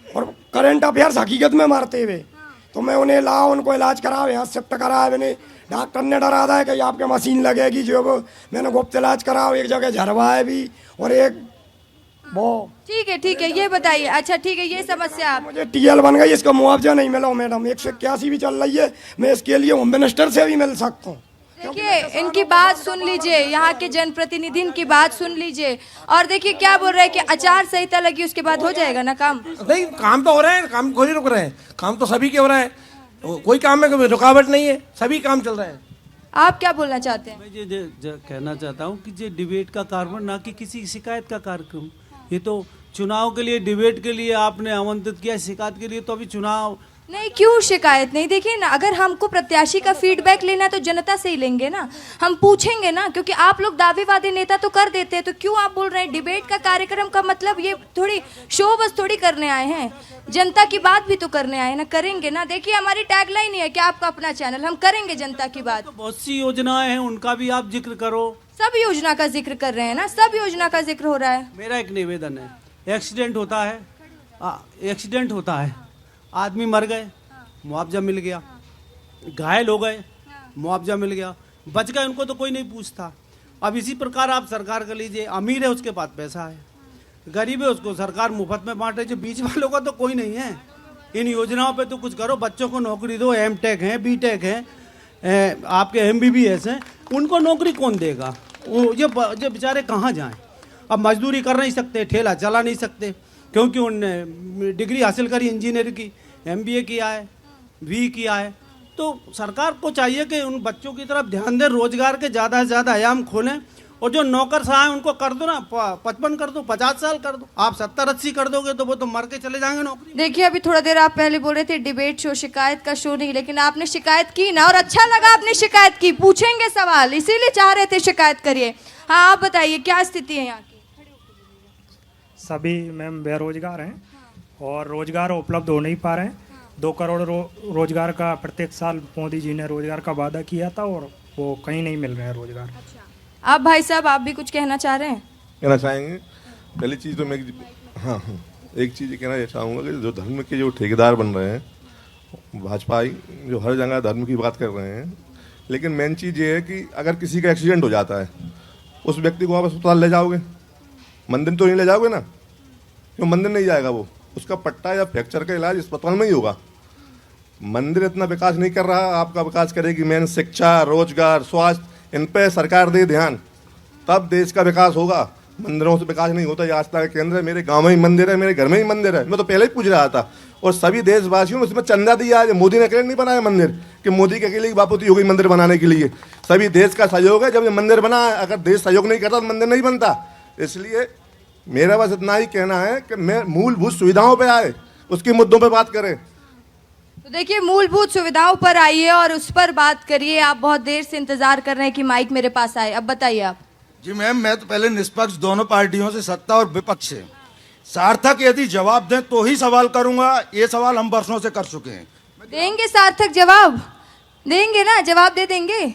[SPEAKER 9] और करंट अफेयर्स हकीकत में मारते हुए, तो मैं उन्हें लाओ, उनको इलाज कराओ, यहाँ शिफ्ट कराया मैंने। डॉक्टर ने डरा था कि आपके मशीन लगेगी, जो मैंने गुप्त इलाज कराओ, एक जगह झरवाए भी और एक वो।
[SPEAKER 1] ठीक है, ये बताइए। अच्छा ठीक है, ये समस्या आप
[SPEAKER 9] मुझे टीएल बन गई, इसका मुआवजा नहीं मिला मैडम। 181 भी चल रही है, मैं इसके लिए होम मिनिस्टर से भी मिल सकता हूँ।
[SPEAKER 1] देखिए इनकी बात सुन लीजिए, यहाँ के जनप्रतिनिधि की बात सुन लीजिए, और देखिए क्या बोल रहे हैं कि आचार संहिता लगी उसके बाद हो जाएगा ना काम?
[SPEAKER 9] नहीं, काम तो हो रहा है, काम कोई नहीं रुक रहे हैं, काम तो सभी के हो रहा है, कोई काम में कोई रुकावट नहीं है, सभी काम चल रहे हैं।
[SPEAKER 1] आप क्या बोलना चाहते हैं?
[SPEAKER 18] मैं ये कहना चाहता हूँ कि ये डिबेट का कार्यक्रम ना कि किसी शिकायत का कार्यक्रम। ये तो चुनाव के लिए, डिबेट के लिए आपने आमंत्रित किया, शिकायत के लिए तो अभी चुनाव
[SPEAKER 1] नहीं। क्यों शिकायत नहीं? देखिए ना, अगर हमको प्रत्याशी का फीडबैक लेना है तो जनता से ही लेंगे ना, हम पूछेंगे ना, क्योंकि आप लोग दावेवादी नेता तो कर देते हैं, तो क्यों आप बोल रहे हैं डिबेट का कार्यक्रम? का मतलब ये थोड़ी शो बस थोड़ी करने आए हैं, जनता की बात भी तो करने आए ना, करेंगे ना। देखिए हमारी टैगलाइन ही है कि आपका अपना चैनल, हम करेंगे जनता की बात।
[SPEAKER 18] तो बहुत सी योजनाएं हैं, उनका भी आप जिक्र करो।
[SPEAKER 1] सब योजना का जिक्र कर रहे हैं ना, सब योजना का जिक्र हो रहा है।
[SPEAKER 18] मेरा एक निवेदन है, एक्सीडेंट होता है, आदमी मर गए, मुआवजा मिल गया, घायल हो गए, मुआवजा मिल गया, बच गए, उनको तो कोई नहीं पूछता। अब इसी प्रकार आप सरकार कर लीजिए, अमीर है उसके पास पैसा है, गरीब है उसको सरकार मुफ्त में बांट रही है, बीच वालों का तो कोई नहीं है। इन योजनाओं पे तो कुछ करो, बच्चों को नौकरी दो, एमटेक हैं, बीटेक हैं, आपके एमबीबीएस हैं, उनको नौकरी कौन देगा? ये बेचारे कहाँ जाएं? अब मजदूरी कर नहीं सकते, ठेला चला नहीं सकते, क्योंकि उनने डिग्री हासिल करी इंजीनियर की, एमबीए किया है, भी किया है। तो सरकार को चाहिए कि उन बच्चों की तरफ ध्यान दें, रोजगार के ज़्यादा से ज़्यादा आयाम खोलें, और जो नौकरशाह हैं उनको कर दो ना, 55 कर दो, 50 साल कर दो। आप 70-80 कर दोगे तो वो तो मर के चले जाएंगे नौकरी।
[SPEAKER 1] देखिए अभी थोड़ा देर आप पहले बोल रहे थे डिबेट शो, शिकायत का शो नहीं, लेकिन आपने शिकायत की ना, और अच्छा लगा आपने शिकायत की, पूछेंगे सवाल, इसीलिए चाह रहे थे शिकायत करिए। हाँ आप बताइए क्या स्थिति है यहाँ की?
[SPEAKER 19] सभी मैम बेरोजगार हैं और रोजगार उपलब्ध हो नहीं पा रहे हैं। 2 करोड़ रोजगार का प्रत्येक साल मोदी जी ने रोजगार का वादा किया था, और वो कहीं नहीं मिल रहा है रोजगार।
[SPEAKER 1] आप भाई साहब, आप भी कुछ कहना चाह रहे हैं?
[SPEAKER 20] कहना चाहेंगे, पहली चीज़ तो मैं एक चीज़ ये कहना चाहूँगा कि जो धर्म के जो ठेकेदार बन रहे हैं भाजपा जो हर जगह धर्म की बात कर रहे हैं, लेकिन मेन चीज़ ये है कि अगर किसी का एक्सीडेंट हो जाता है, उस व्यक्ति को आप अस्पताल ले जाओगे, मंदिर तो नहीं ले जाओगे ना, क्यों मंदिर नहीं जाएगा वो, उसका पट्टा या फ्रैक्चर का इलाज अस्पताल में ही होगा। मंदिर इतना विकास नहीं कर रहा, आपका विकास करेगी मेन शिक्षा, रोजगार, स्वास्थ्य, इन पे सरकार दे ध्यान, तब देश का विकास होगा। मंदिरों से विकास नहीं होता। ये आस्था का केंद्र है, मेरे गांव में ही मंदिर है, मेरे घर में ही मंदिर है, मैं तो पहले ही पूछ रहा था, और सभी देशवासियों ने उसमें चंदा दिया है। मोदी ने अकेले नहीं बनाया मंदिर कि मोदी के अकेले की बापूती हो गई मंदिर बनाने के लिए, सभी देश का सहयोग है। जब ये मंदिर बना है, अगर देश सहयोग नहीं करता तो मंदिर नहीं बनता। इसलिए मेरा बस इतना ही कहना है कि मैं मूलभूत सुविधाओं पे आए, उसके मुद्दों पे बात करें।
[SPEAKER 1] तो देखिए मूलभूत सुविधाओं पर आइए और उस पर बात करिए। आप बहुत देर से इंतजार कर रहे हैं कि माइक मेरे पास आए, अब बताइए आप।
[SPEAKER 21] जी मैम, मैं तो पहले निष्पक्ष दोनों पार्टियों से, सत्ता और विपक्ष से, सार्थक यदि जवाब दें तो ही सवाल करूंगा। ये सवाल हम वर्षों से कर चुके हैं।
[SPEAKER 1] देंगे सार्थक जवाब? देंगे ना, जवाब दे देंगे?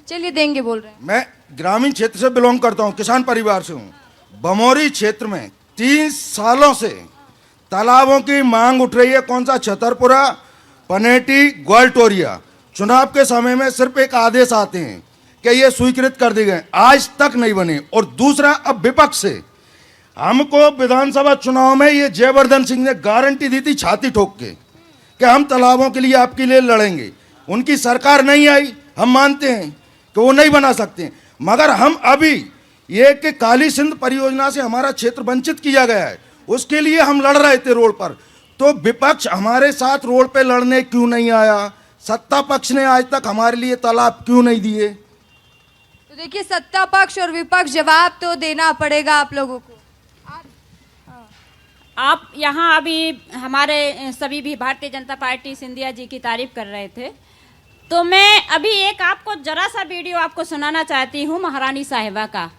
[SPEAKER 1] चलिए देंगे बोल रहे हैं।
[SPEAKER 21] मैं ग्रामीण क्षेत्र से बिलोंग करता हूं, किसान परिवार से हूं। बमोरी क्षेत्र में 30 सालों से तालाबों की मांग उठ रही है। कौन सा? छतरपुरा, पनेटी, ग्वालटोरिया। चुनाव के समय में सिर्फ एक आदेश आते हैं कि ये स्वीकृत कर दिए गए, आज तक नहीं बने। और दूसरा, अब विपक्ष से हमको विधानसभा चुनाव में ये जयवर्धन सिंह ने गारंटी दी थी छाती ठोक के कि हम तालाबों के लिए आपके लिए लड़ेंगे। उनकी सरकार नहीं आई, हम मानते हैं कि वो नहीं बना सकते, मगर हम अभी ये कि काली सिंध परियोजना से हमारा क्षेत्र वंचित किया गया है, उसके लिए हम लड़ रहे थे रोड पर। तो विपक्ष हमारे साथ रोड पे लड़ने क्यों नहीं आया? सत्ता पक्ष ने आज तक हमारे लिए तालाब क्यों नहीं दिए?
[SPEAKER 1] तो देखिए सत्ता पक्ष और विपक्ष, जवाब तो देना पड़ेगा आप लोगों को।
[SPEAKER 8] आप यहाँ अभी हमारे सभी भी भारतीय जनता पार्टी सिंधिया जी की तारीफ कर रहे थे, तो मैं अभी एक आपको जरा सा वीडियो आपको सुनाना चाहती हूँ महारानी साहिबा का।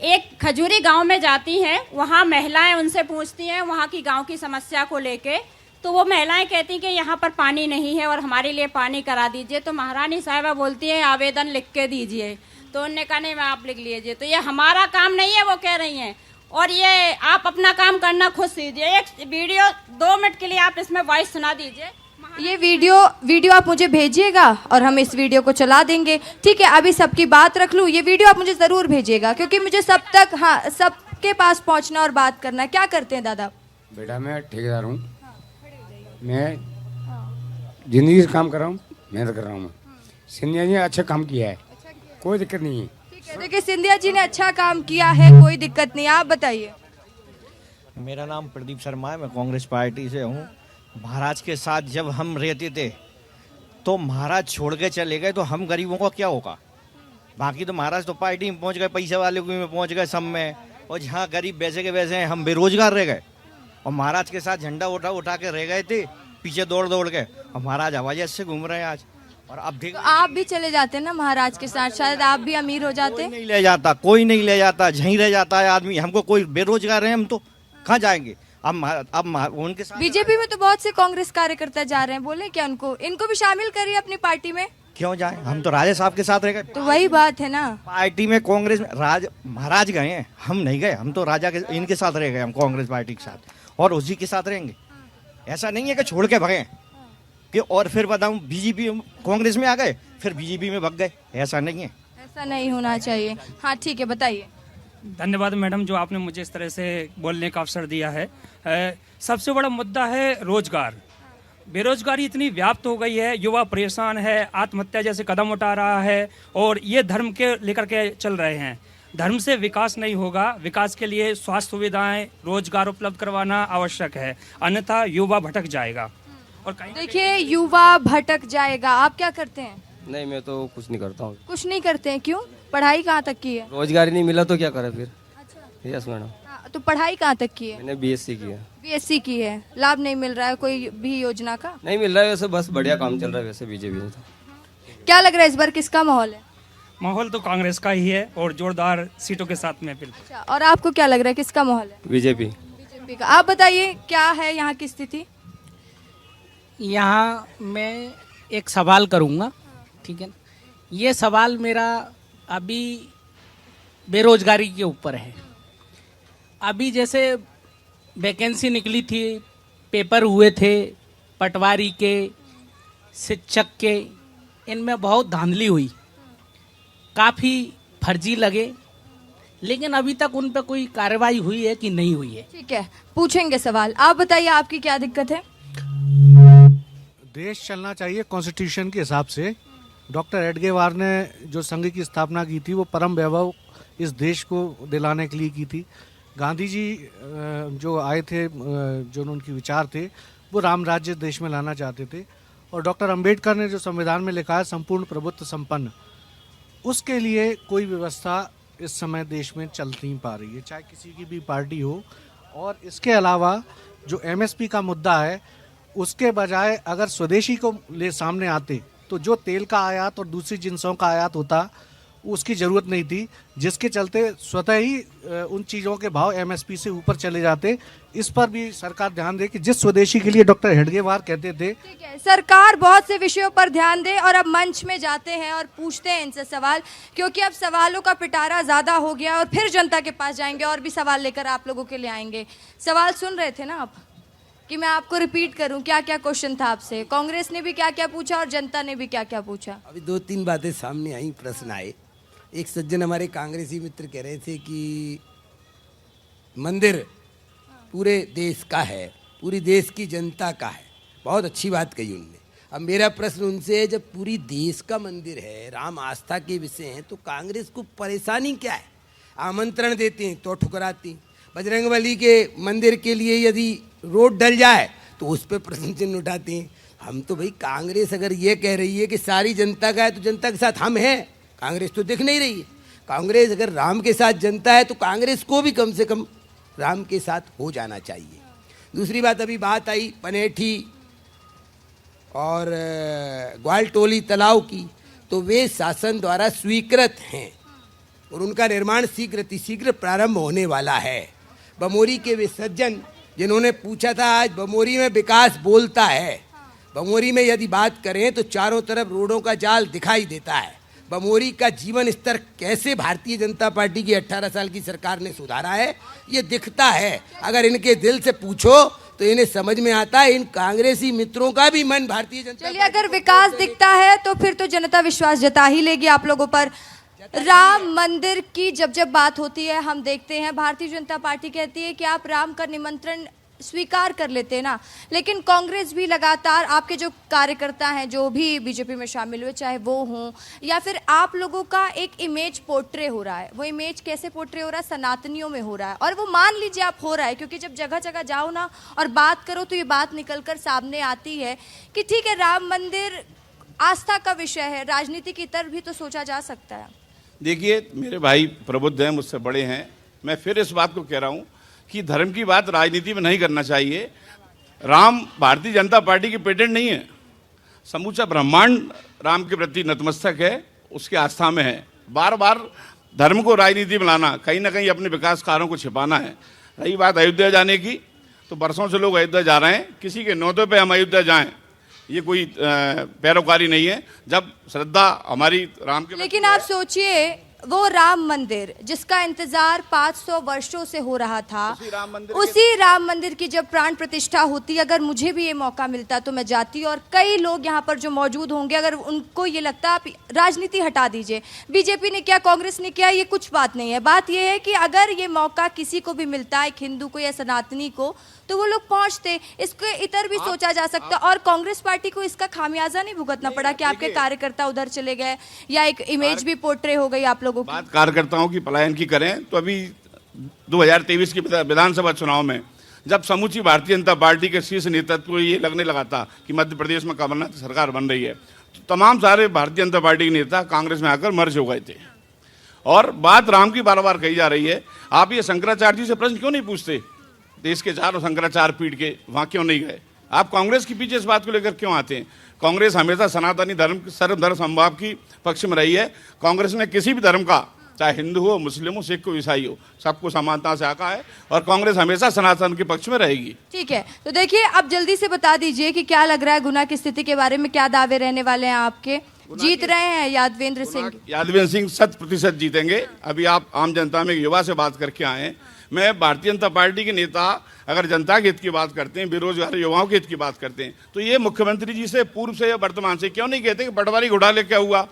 [SPEAKER 8] एक खजूरी गांव में जाती हैं, वहाँ महिलाएं उनसे पूछती हैं वहाँ की गांव की समस्या को लेके, तो वो महिलाएं कहती कि यहाँ पर पानी नहीं है और हमारे लिए पानी करा दीजिए। तो महारानी साहिबा बोलती है आवेदन लिख के दीजिए। तो उन्होंने कहा नहीं, मैं आप लिख लीजिए। तो ये हमारा काम नहीं है, वो कह रही हैं, और ये आप अपना काम करना खुद सीजिए। एक वीडियो 2 मिनट के लिए आप इसमें वॉइस सुना दीजिए।
[SPEAKER 1] ये वीडियो आप मुझे भेजिएगा और हम इस वीडियो को चला देंगे, ठीक है? अभी सबकी बात रख लूँ, ये वीडियो आप मुझे ज़रूर भेजिएगा, क्योंकि मुझे सबके पास पहुंचना और बात करना है। क्या करते हैं दादा?
[SPEAKER 2] बेटा मैं ठेकेदार हूँ, मैं जिंदगी से काम कर रहा हूँ, मेहनत कर रहा हूँ। सिंधिया जी ने अच्छा काम किया है, कोई दिक्कत नहीं है।
[SPEAKER 1] ठीक है, देखिए सिंधिया जी ने अच्छा काम किया है, कोई दिक्कत नहीं। आप बताइए।
[SPEAKER 22] मेरा नाम प्रदीप शर्मा है, मैं कांग्रेस पार्टी से हूँ। महाराज के साथ जब हम रहते थे तो महाराज छोड़ के चले गए, तो हम गरीबों का क्या होगा? बाकी तो महाराज तो पार्टी में पहुँच गए, पैसे वाले में पहुँच गए सब में, और जहाँ गरीब वैसे के वैसे हैं, हम बेरोजगार रह गए। और महाराज के साथ झंडा उठा के रह गए थे पीछे दौड़ के, और महाराज हवाई जहाज से घूम रहे हैं आज। और अब
[SPEAKER 1] तो आप भी चले जाते ना महाराज के साथ, शायद आप भी अमीर हो जाते।
[SPEAKER 22] कोई नहीं ले जाता, कोई नहीं ले जाता, झहीं रह जाता है आदमी। हमको कोई बेरोजगार है, हम तो कहाँ जाएंगे? अब उनके साथ
[SPEAKER 1] बीजेपी में तो बहुत से कांग्रेस कार्यकर्ता जा रहे हैं, बोले क्या इनको भी शामिल करिए अपनी पार्टी में।
[SPEAKER 22] क्यों जाए? हम तो राजा साहब के साथ रह गए।
[SPEAKER 1] तो वही बात है ना,
[SPEAKER 22] पार्टी में कांग्रेस में महाराज गए हैं, हम नहीं गए। हम तो राजा के इनके साथ रह गए, हम कांग्रेस पार्टी के साथ, और उसी के साथ रहेंगे। ऐसा नहीं है कि छोड़ के भगे कि और फिर बताऊं बीजेपी कांग्रेस में आ गए फिर बीजेपी में भग गए, ऐसा नहीं है।
[SPEAKER 1] ऐसा नहीं होना चाहिए। हाँ ठीक है, बताइए।
[SPEAKER 23] धन्यवाद मैडम, जो आपने मुझे इस तरह से बोलने का अवसर दिया है। सबसे बड़ा मुद्दा है रोजगार। बेरोजगारी इतनी व्याप्त हो गई है, युवा परेशान है, आत्महत्या जैसे कदम उठा रहा है, और ये धर्म के लेकर के चल रहे हैं। धर्म से विकास नहीं होगा, विकास के लिए स्वास्थ्य सुविधाएं, रोजगार उपलब्ध करवाना आवश्यक है, अन्यथा युवा भटक जाएगा। और
[SPEAKER 1] देखिए युवा भटक जाएगा। आप क्या करते हैं?
[SPEAKER 24] नहीं, मैं तो कुछ नहीं करता हूँ।
[SPEAKER 1] कुछ नहीं करते हैं? क्यों? पढ़ाई कहाँ तक की है?
[SPEAKER 24] रोजगार ही नहीं मिला तो क्या करें फिर। अच्छा। Yes madam.
[SPEAKER 1] तो पढ़ाई कहाँ तक की है?
[SPEAKER 24] मैंने बीएससी की है।
[SPEAKER 1] बीएससी की है, लाभ नहीं मिल रहा है कोई भी योजना का?
[SPEAKER 24] नहीं मिल रहा है, वैसे बस बढ़िया काम चल रहा है वैसे बीजेपी में।
[SPEAKER 1] क्या लग रहा है इस बार किसका माहौल है?
[SPEAKER 23] माहौल तो कांग्रेस का ही है, और जोरदार सीटों के साथ में।
[SPEAKER 1] अच्छा, और आपको क्या लग रहा है किसका माहौल है?
[SPEAKER 24] बीजेपी।
[SPEAKER 1] बीजेपी का। आप बताइए क्या है यहाँ की स्थिति?
[SPEAKER 25] यहाँ मैं एक सवाल करूँगा, ठीक है? ये सवाल मेरा अभी बेरोजगारी के ऊपर है। अभी जैसे वैकेंसी निकली थी, पेपर हुए थे पटवारी के, शिक्षक के, इनमें बहुत धांधली हुई, काफ़ी फर्जी लगे, लेकिन अभी तक उन पर कोई कार्रवाई हुई है कि नहीं हुई है?
[SPEAKER 1] ठीक है, पूछेंगे सवाल। आप बताइए आपकी क्या दिक्कत है?
[SPEAKER 26] देश चलना चाहिए कॉन्स्टिट्यूशन के हिसाब से। डॉक्टर एडगेवार ने जो संघ की स्थापना की थी वो परम वैभव इस देश को दिलाने के लिए की थी। गांधी जी जो आए थे, जो उनके विचार थे, वो राम राज्य देश में लाना चाहते थे। और डॉक्टर अंबेडकर ने जो संविधान में लिखा है संपूर्ण प्रभुत्व संपन्न, उसके लिए कोई व्यवस्था इस समय देश में चल नहीं पा रही है, चाहे किसी की भी पार्टी हो। और इसके अलावा जो एमएसपी का मुद्दा है, उसके बजाय अगर स्वदेशी को ले सामने आते तो जो तेल का आयात और दूसरी जिनसों का आयात होता उसकी ज़रूरत नहीं थी, जिसके चलते स्वतः ही उन चीज़ों के भाव एमएसपी से ऊपर चले जाते। इस पर भी सरकार ध्यान दे कि जिस स्वदेशी के लिए डॉक्टर हेडगेवार कहते थे।
[SPEAKER 1] ठीक है, सरकार बहुत से विषयों पर ध्यान दे और अब मंच में जाते हैं और पूछते हैं इनसे सवाल, क्योंकि अब सवालों का पिटारा ज़्यादा हो गया और फिर जनता के पास जाएंगे और भी सवाल लेकर आप लोगों के लिए आएंगे। सवाल सुन रहे थे ना आप, कि मैं आपको रिपीट करूं क्या क्या क्वेश्चन था आपसे? कांग्रेस ने भी क्या क्या पूछा और जनता ने भी क्या क्या पूछा?
[SPEAKER 3] अभी 2-3 बातें सामने आई, प्रश्न आए। एक सज्जन हमारे कांग्रेसी मित्र कह रहे थे कि मंदिर पूरे देश का है, पूरी देश की जनता का है। बहुत अच्छी बात कही उनने। अब मेरा प्रश्न उनसे है, जब पूरी देश का मंदिर है, राम आस्था के विषय हैं, तो कांग्रेस को परेशानी क्या है? आमंत्रण देते हैं तो ठुकराती। बजरंगबली के मंदिर के लिए यदि रोड डल जाए तो उस पर प्रश्न चिन्ह उठाते हैं। हम तो भाई, कांग्रेस अगर ये कह रही है कि सारी जनता का है तो जनता के साथ हम हैं। कांग्रेस तो दिख नहीं रही है। कांग्रेस अगर राम के साथ जनता है तो कांग्रेस को भी कम से कम राम के साथ हो जाना चाहिए। दूसरी बात, अभी बात आई पनेठी और ग्वालटोली तालाब की, तो वे शासन द्वारा स्वीकृत हैं और उनका निर्माण शीघ्र प्रारंभ होने वाला है। बमोरी के वे सज्जन जिन्होंने पूछा था, आज बमोरी में विकास बोलता है। बमोरी में यदि बात करें तो चारों तरफ रोडों का जाल दिखाई देता है। बमोरी का जीवन स्तर कैसे भारतीय जनता पार्टी की 18 साल की सरकार ने सुधारा है, ये दिखता है। अगर इनके दिल से पूछो तो इन्हें समझ में आता है, इन कांग्रेसी मित्रों का भी मन भारतीय जनता।
[SPEAKER 1] चलिए, अगर विकास दिखता है तो फिर तो जनता विश्वास जता ही लेगी आप लोगों पर। राम मंदिर की जब बात होती है, हम देखते हैं भारतीय जनता पार्टी कहती है कि आप राम का निमंत्रण स्वीकार कर लेते हैं ना, लेकिन कांग्रेस भी लगातार, आपके जो कार्यकर्ता हैं जो भी बीजेपी में शामिल हुए, चाहे वो हों या फिर आप लोगों का एक इमेज पोर्ट्रे हो रहा है। वो इमेज कैसे पोर्ट्रे हो रहा है? सनातनियों में हो रहा है, और वो मान लीजिए आप हो रहा है, क्योंकि जब जगह जगह जाओ ना और बात करो तो ये बात निकल कर सामने आती है कि ठीक है, राम मंदिर आस्था का विषय है, राजनीति की तरफ भी तो सोचा जा सकता है।
[SPEAKER 4] देखिए, मेरे भाई प्रबुद्ध हैं, मुझसे बड़े हैं, मैं फिर इस बात को कह रहा हूँ कि धर्म की बात राजनीति में नहीं करना चाहिए। राम भारतीय जनता पार्टी की पेटेंट नहीं है, समूचा ब्रह्मांड राम के प्रति नतमस्तक है, उसकी आस्था में है। बार बार धर्म को राजनीति में लाना, कहीं ना कहीं अपने विकास कार्यों को छिपाना है। रही बात अयोध्या जाने की, तो बरसों से लोग अयोध्या जा रहे हैं, किसी के न्योते पे हम अयोध्या जाएं, ये कोई पैरोकारी नहीं है। जब श्रद्धा हमारी राम के,
[SPEAKER 1] लेकिन आप सोचिए, वो राम मंदिर जिसका इंतजार 500 वर्षों से हो रहा था, उसी राम मंदिर की जब प्राण प्रतिष्ठा होती, अगर मुझे भी ये मौका मिलता तो मैं जाती, और कई लोग यहाँ पर जो मौजूद होंगे, अगर उनको ये लगता, आप राजनीति हटा दीजिए, बीजेपी ने किया, कांग्रेस ने किया, ये कुछ बात नहीं है। बात ये है कि अगर ये मौका किसी को भी मिलता है, एक हिंदू को या सनातनी को, तो वो लोग पहुंचते। इसके इतर भी सोचा जा सकता, और कांग्रेस पार्टी को इसका खामियाजा नहीं भुगतना पड़ा कि आपके कार्यकर्ता उधर चले गए या एक इमेज भी पोर्ट्रे हो गई आप लोगों की।
[SPEAKER 4] बात कार्यकर्ताओं की पलायन की करें तो अभी 2023 की विधानसभा चुनाव में जब समूची भारतीय जनता पार्टी के शीर्ष नेतृत्व को ये लगने लगा था कि मध्य प्रदेश में कमलनाथ सरकार बन रही है, तो तमाम सारे भारतीय जनता पार्टी के नेता कांग्रेस में आकर मर्ज हो गए थे। और बात राम की बार बार कही जा रही है। आप ये शंकराचार्य जी से प्रश्न क्यों नहीं पूछते? देश के चारों शंकराचार्य पीठ के वहाँ क्यों नहीं गए? आप कांग्रेस के पीछे इस बात को लेकर क्यों आते हैं? कांग्रेस हमेशा सनातनी धर्म, सर्वधर्म समभाव की पक्ष में रही है। कांग्रेस ने किसी भी धर्म का, चाहे हिंदू हो, मुस्लिम हो, सिख हो, ईसाई हो, सबको समानता से आका है, और कांग्रेस हमेशा सनातन के पक्ष में रहेगी।
[SPEAKER 1] ठीक है, तो देखिए, अब जल्दी से बता दीजिए कि क्या लग रहा है गुना की स्थिति के बारे में, क्या दावे रहने वाले हैं आपके? जीत रहे हैं यादवेंद्र सिंह?
[SPEAKER 4] यादवेंद्र सिंह 100% जीतेंगे। अभी आप आम जनता में युवा से बात करके आए। मैं भारतीय जनता पार्टी के नेता अगर जनता के हित की बात करते हैं, बेरोजगार युवाओं के हित की बात करते हैं, तो ये मुख्यमंत्री जी से पूर्व से या वर्तमान से क्यों नहीं कहते कि पटवारी घोटाले क्या हुआ,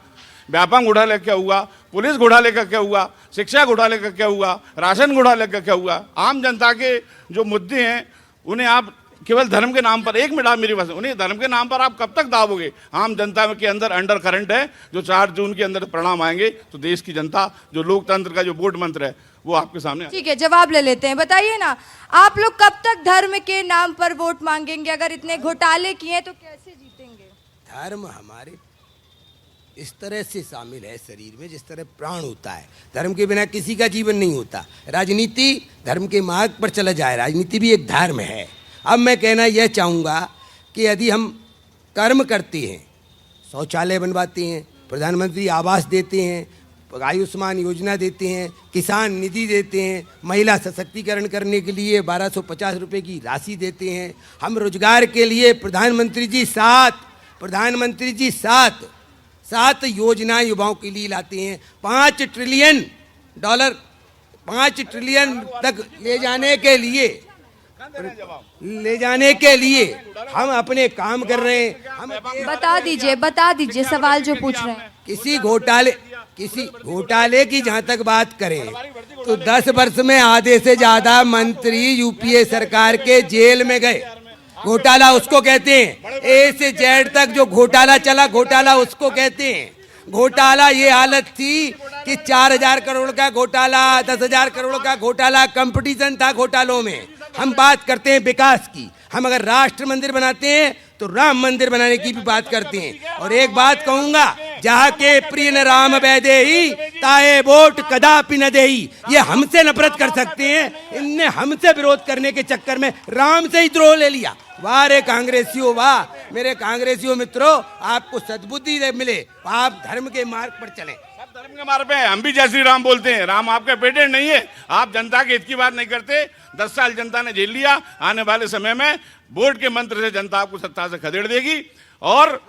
[SPEAKER 4] व्यापम घोटाले क्या हुआ, पुलिस घोटाले का क्या हुआ, शिक्षा घोटाले का क्या हुआ, राशन घोटाले का क्या हुआ? आम जनता के जो मुद्दे हैं उन्हें आप केवल धर्म के नाम पर, एक मिनट मेरी बात, उन्हें धर्म के नाम पर आप कब तक दावोगे? आम जनता के अंदर अंडर करंट है, जो 4 जून के अंदर परिणाम आएंगे तो देश की जनता, जो लोकतंत्र का जो वोट मंत्र है, वो आपके सामने। ठीक
[SPEAKER 1] है, जवाब ले लेते हैं। बताइए ना, आप लोग कब तक धर्म के नाम पर वोट मांगेंगे? अगर इतने घोटाले किए तो कैसे जीतेंगे?
[SPEAKER 3] धर्म हमारे इस तरह से शामिल है शरीर में जिस तरह प्राण होता है। धर्म के बिना किसी का जीवन नहीं होता। राजनीति धर्म के मार्ग पर चला जाए, राजनीति भी एक धर्म है। अब मैं कहना यह चाहूँगा कि यदि हम कर्म करते हैं, शौचालय बनवाते हैं, प्रधानमंत्री आवास देते हैं, आयुष्मान योजना देते हैं, किसान निधि देते हैं, महिला सशक्तिकरण करने के लिए 1250 रुपये की राशि देते हैं, हम रोजगार के लिए प्रधानमंत्री जी 7 योजनाएं युवाओं के लिए लाते हैं। $5 ट्रिलियन तक ले जाने के लिए हम अपने काम कर रहे हैं। हम
[SPEAKER 1] बता दीजिए सवाल जो पूछ रहे हैं।
[SPEAKER 3] किसी घोटाले की जहां तक बात करें तो 10 वर्ष में आधे से ज्यादा मंत्री यूपीए सरकार के जेल में गए। घोटाला उसको कहते हैं, ए से जेड तक जो घोटाला चला, घोटाला उसको कहते हैं। घोटाला ये हालत थी कि 4000 करोड़ का घोटाला, 10,000 करोड़ का घोटाला, कंपटीशन था घोटालों में। हम बात करते हैं विकास की। हम अगर राष्ट्र मंदिर बनाते हैं तो राम मंदिर बनाने की भी बात करते हैं। और एक बात कहूंगा, जहाँ के प्रिय न राम वैदेही
[SPEAKER 5] ताए वोट कदापि न देई, ये हमसे नफरत कर सकते हैं, इनने हमसे विरोध करने के चक्कर में राम से ही द्रोह ले लिया। वाह रे कांग्रेसियों वाह, मेरे कांग्रेसियों मित्रों, आपको सद्बुद्धि मिले, आप धर्म के मार्ग पर चलें।
[SPEAKER 4] धर्म के मार्ग पे हम भी जय श्री राम बोलते हैं, राम आपके पेटेंट नहीं है। आप जनता के हित की बात नहीं करते। 10 साल जनता ने झेल लिया, आने वाले समय में वोट के मंत्र से जनता आपको सत्ता से खदेड़ देगी। और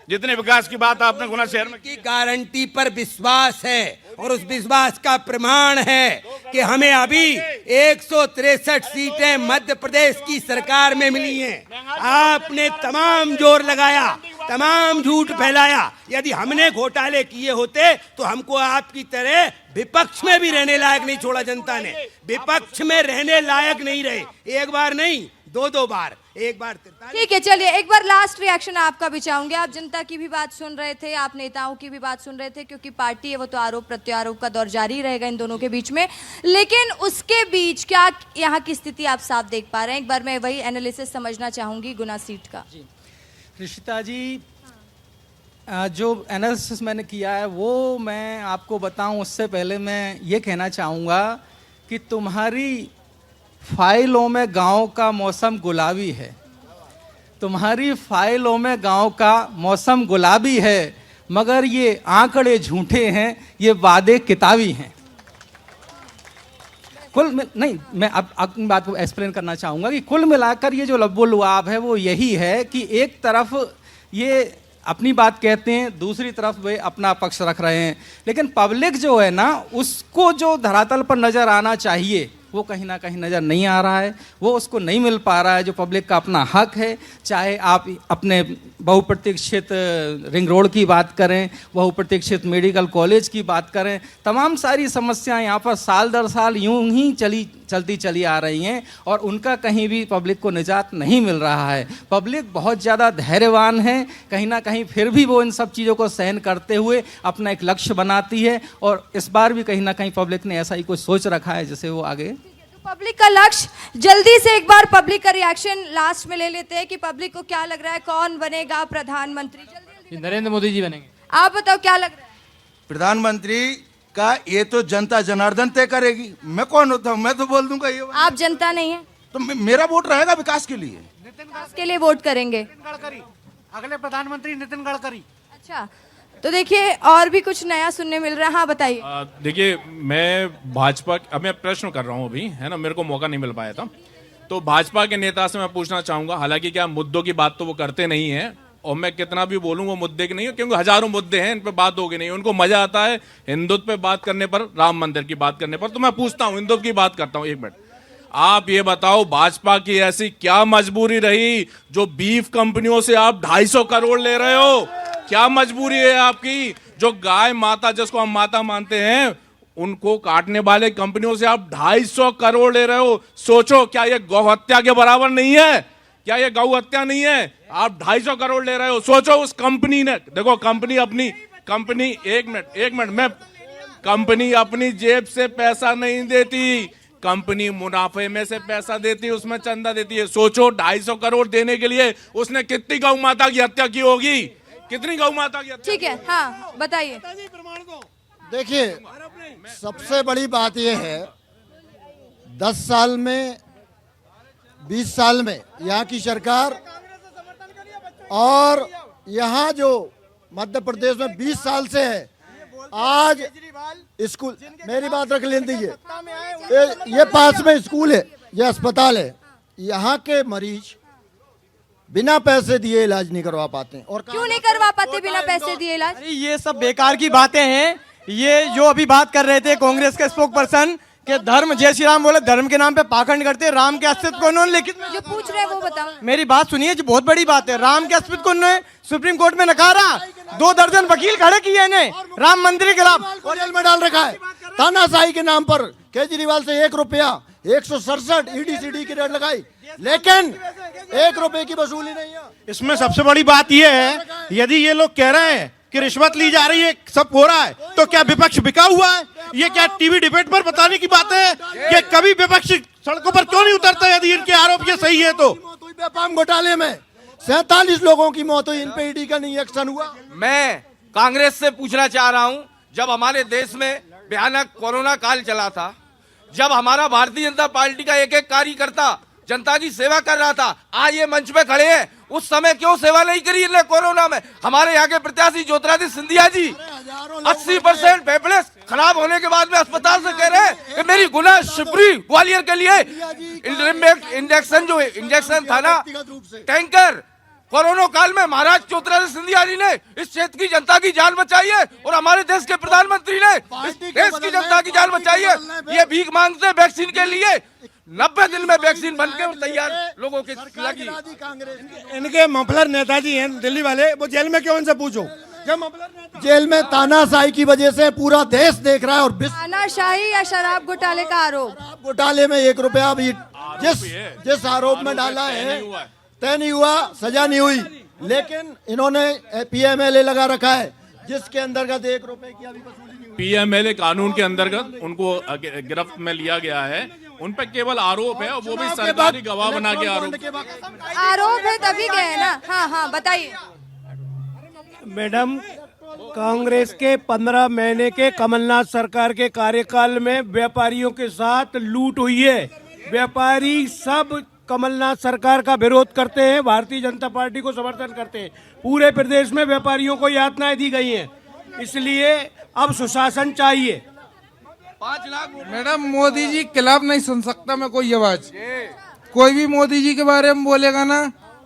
[SPEAKER 4] जितने विकास की बात आपने गुना शहर में
[SPEAKER 5] की गारंटी पर विश्वास है, और उस विश्वास का प्रमाण है कि हमें अभी 163 सीटें मध्य प्रदेश की सरकार में मिली हैं। आपने तमाम जोर लगाया, तमाम झूठ फैलाया। यदि हमने घोटाले किए होते तो हमको आपकी तरह विपक्ष में भी रहने लायक नहीं छोड़ा जनता ने। विपक्ष में रहने लायक नहीं रहे, एक बार नहीं 2 बार, एक बार।
[SPEAKER 1] ठीक है, चलिए एक बार लास्ट रिएक्शन आपका भी चाहूंगे। आप जनता की भी बात सुन रहे थे, आप नेताओं की भी बात सुन रहे थे, क्योंकि पार्टी है वो तो आरोप प्रत्यारोप का दौर जारी रहेगा इन दोनों के बीच में। लेकिन उसके बीच क्या यहाँ की स्थिति आप साफ देख पा रहे हैं? एक बार मैं वही एनालिसिस समझना चाहूंगी गुना सीट का।
[SPEAKER 16] ऋषिता जी, जो एनालिसिस मैंने किया है वो मैं आपको बताऊं उससे पहले मैं ये कहना चाहूँगा कि तुम्हारी फाइलों में गांव का मौसम गुलाबी है। तुम्हारी फाइलों में गांव का मौसम गुलाबी है, मगर ये आंकड़े झूठे हैं, ये वादे किताबी हैं। नहीं, मैं अब अपनी बात को एक्सप्लेन करना चाहूँगा कि कुल मिलाकर ये जो लब्बो लुआब है वो यही है कि एक तरफ ये अपनी बात कहते हैं, दूसरी तरफ वे अपना पक्ष रख रहे हैं। लेकिन पब्लिक जो है ना, उसको जो धरातल पर नज़र आना चाहिए वो कहीं ना कहीं नज़र नहीं आ रहा है, वो उसको नहीं मिल पा रहा है जो पब्लिक का अपना हक है। चाहे आप अपने बहुप्रतीक्षित रिंग रोड की बात करें, बहुप्रतीक्षित मेडिकल कॉलेज की बात करें, तमाम सारी समस्याएं यहाँ पर साल दर साल यूं ही चलती चली आ रही हैं और उनका कहीं भी पब्लिक को निजात नहीं मिल रहा है। पब्लिक बहुत ज़्यादा धैर्यवान है, कहीं ना कहीं फिर भी वो इन सब चीज़ों को सहन करते हुए अपना एक लक्ष्य बनाती है, और इस बार भी कहीं ना कहीं पब्लिक ने ऐसा ही कुछ सोच रखा है जिससे वो आगे।
[SPEAKER 1] पब्लिक का लक्ष्य, जल्दी से एक बार पब्लिक का रिएक्शन लास्ट में ले लेते हैं कि पब्लिक को क्या लग रहा है, कौन बनेगा प्रधानमंत्री? जल्दी
[SPEAKER 16] नरेंद्र मोदी जी बनेंगे।
[SPEAKER 1] आप बताओ क्या लग रहा है?
[SPEAKER 21] प्रधानमंत्री का ये तो जनता जनार्दन तय करेगी। मैं कौन होता हूँ, मैं तो बोल दूंगा ये।
[SPEAKER 1] आप जनता नहीं है
[SPEAKER 21] तो मेरा वोट रहेगा विकास के लिए।
[SPEAKER 1] विकास के लिए वोट करेंगे।
[SPEAKER 26] अगले प्रधानमंत्री नितिन गडकरी।
[SPEAKER 1] अच्छा, तो देखिए और भी कुछ नया सुनने मिल रहा है। हाँ बताइए।
[SPEAKER 6] देखिए, मैं भाजपा, अब मैं प्रश्न कर रहा हूँ अभी, है ना, मेरे को मौका नहीं मिल पाया था, तो भाजपा के नेता से मैं पूछना चाहूंगा। हालांकि क्या मुद्दों की बात तो वो करते नहीं है, और मैं कितना भी बोलूं वो मुद्दे के नहीं है, क्योंकि हजारों मुद्दे हैं, इन पे बात होगी नहीं। उनको मजा आता है हिंदुत्व पे बात करने पर, राम मंदिर की बात करने पर। तो मैं पूछता हूँ, हिंदुत्व की बात करता हूँ, 1 मिनट। आप ये बताओ, भाजपा की ऐसी क्या मजबूरी रही जो बीफ कंपनियों से आप 250 करोड़ ले रहे हो? क्या मजबूरी है आपकी? जो गाय माता, जिसको हम माता मानते हैं, उनको काटने वाले कंपनियों से आप 250 करोड़ ले रहे हो। सोचो, क्या ये गौ हत्या के बराबर नहीं है? क्या ये गौ हत्या नहीं है? आप 250 करोड़ ले रहे हो। सोचो, उस कंपनी ने, देखो कंपनी अपनी, कंपनी, एक मिनट, मैं, कंपनी अपनी जेब से पैसा नहीं देती, कंपनी मुनाफे में से पैसा देती है, उसमें चंदा देती है। सोचो, 250 करोड़ देने के लिए उसने कितनी गौ माता की हत्या की होगी? कितनी गौ माता की हत्या?
[SPEAKER 1] ठीक है, हाँ बताइए।
[SPEAKER 7] देखिए, सबसे बड़ी बात यह है, 10 साल में, 20 साल में यहाँ की सरकार, और यहाँ जो मध्य प्रदेश में 20 साल से है, आज स्कूल, मेरी बात रख लें दीजिए, ये पास में स्कूल है, ये अस्पताल है, यहाँ के मरीज बिना पैसे दिए इलाज नहीं करवा पाते हैं। और
[SPEAKER 1] क्यों नहीं करवा पाते बिना पैसे दिए इलाज?
[SPEAKER 10] ये सब बेकार की बातें हैं। ये जो अभी बात कर रहे थे कांग्रेस के स्पोक पर्सन के धर्म, जय श्री राम बोले, धर्म के नाम पे पाखंड करते, राम के अस्तित्व को उन्होंने लिखित में,
[SPEAKER 1] जो पूछ रहे हैं वो बताओ।
[SPEAKER 10] मेरी बात सुनिए, जो बहुत बड़ी बात है, राम के अस्तित्व को उन्होंने सुप्रीम कोर्ट में नकारा, 2 दर्जन वकील खड़े किए इन्हें राम मंदिर के खिलाफ,
[SPEAKER 7] और जेल में डाल रखा है। तानाशाही के नाम पर केजरीवाल से 1 रुपया 167 ED/CD की रेट लगाई, लेकिन 1 रुपए की वसूली नहीं है।
[SPEAKER 18] इसमें सबसे बड़ी बात यह है, यदि ये लोग कह रहे हैं कि रिश्वत ली जा रही है, सब हो रहा है, तो क्या विपक्ष बिका हुआ है? ये क्या टीवी डिबेट पर बताने की बात है कि कभी विपक्ष सड़कों पर क्यों नहीं उतरता यदि इनके आरोप ये सही है? तो
[SPEAKER 7] व्यापार घोटाले में 47 लोगों की मौत हुई, इन पे ED का नहीं एक्शन हुआ।
[SPEAKER 11] मैं कांग्रेस से पूछना चाह रहा हूं, जब हमारे देश में भयानक कोरोना काल चला था, जब हमारा भारतीय जनता पार्टी का एक एक कार्यकर्ता जनता की सेवा कर रहा था, आज ये मंच पे खड़े हैं, उस समय क्यों सेवा नहीं करी इन्हें कोरोना में? हमारे यहाँ के प्रत्याशी ज्योतिरादित्य सिंधिया जी 80% पेपलेस खराब होने के बाद में अस्पताल से कह रहे हैं कि मेरी गुना शिवपुरी ग्वालियर के लिए इंजेक्शन था ना, टैंकर, कोरोना काल में महाराज ज्योतिरादित्य सिंधिया जी ने इस क्षेत्र की जनता की जान बचाई है और हमारे देश के प्रधानमंत्री ने इस देश की जनता की जान बचाई है। ये भीख मांगते वैक्सीन के लिए 90 दिन में वैक्सीन बनके और तैयार लोगों की लगी।
[SPEAKER 9] इनके मफलर नेताजी हैं दिल्ली वाले, वो जेल में क्यों? उनसे पूछो।
[SPEAKER 7] जेल में तानाशाही की वजह से पूरा देश देख रहा है। और
[SPEAKER 1] तानाशाही या शराब घोटाले का आरोप?
[SPEAKER 7] घोटाले में 1 रुपया भी जिस आरोप में डाला है तय नहीं हुआ, सजा नहीं हुई, लेकिन इन्होंने पीएमएलए लगा रखा है जिसके अंतर्गत 1 रुपए की अभी वसूली नहीं हुई।
[SPEAKER 6] पीएमएलए कानून के अंतर्गत उनको गिरफ्त में लिया गया है, उन पर केवल आरोप है और वो भी सरकारी गवाह बना के
[SPEAKER 1] आरोप है तभी गए ना। हाँ हाँ बताइए
[SPEAKER 12] मैडम। कांग्रेस के 15 महीने के कमलनाथ सरकार के कार्यकाल में व्यापारियों के साथ लूट हुई है। व्यापारी सब कमलनाथ सरकार का विरोध करते हैं, भारतीय जनता पार्टी को समर्थन करते हैं। पूरे प्रदेश में व्यापारियों को यातनाएं दी गई हैं, इसलिए अब सुशासन चाहिए।
[SPEAKER 13] 5 लाख मैडम, मोदी जी के खिलाफ नहीं सुन सकता मैं कोई आवाज। कोई भी मोदी जी के बारे में बोलेगा ना,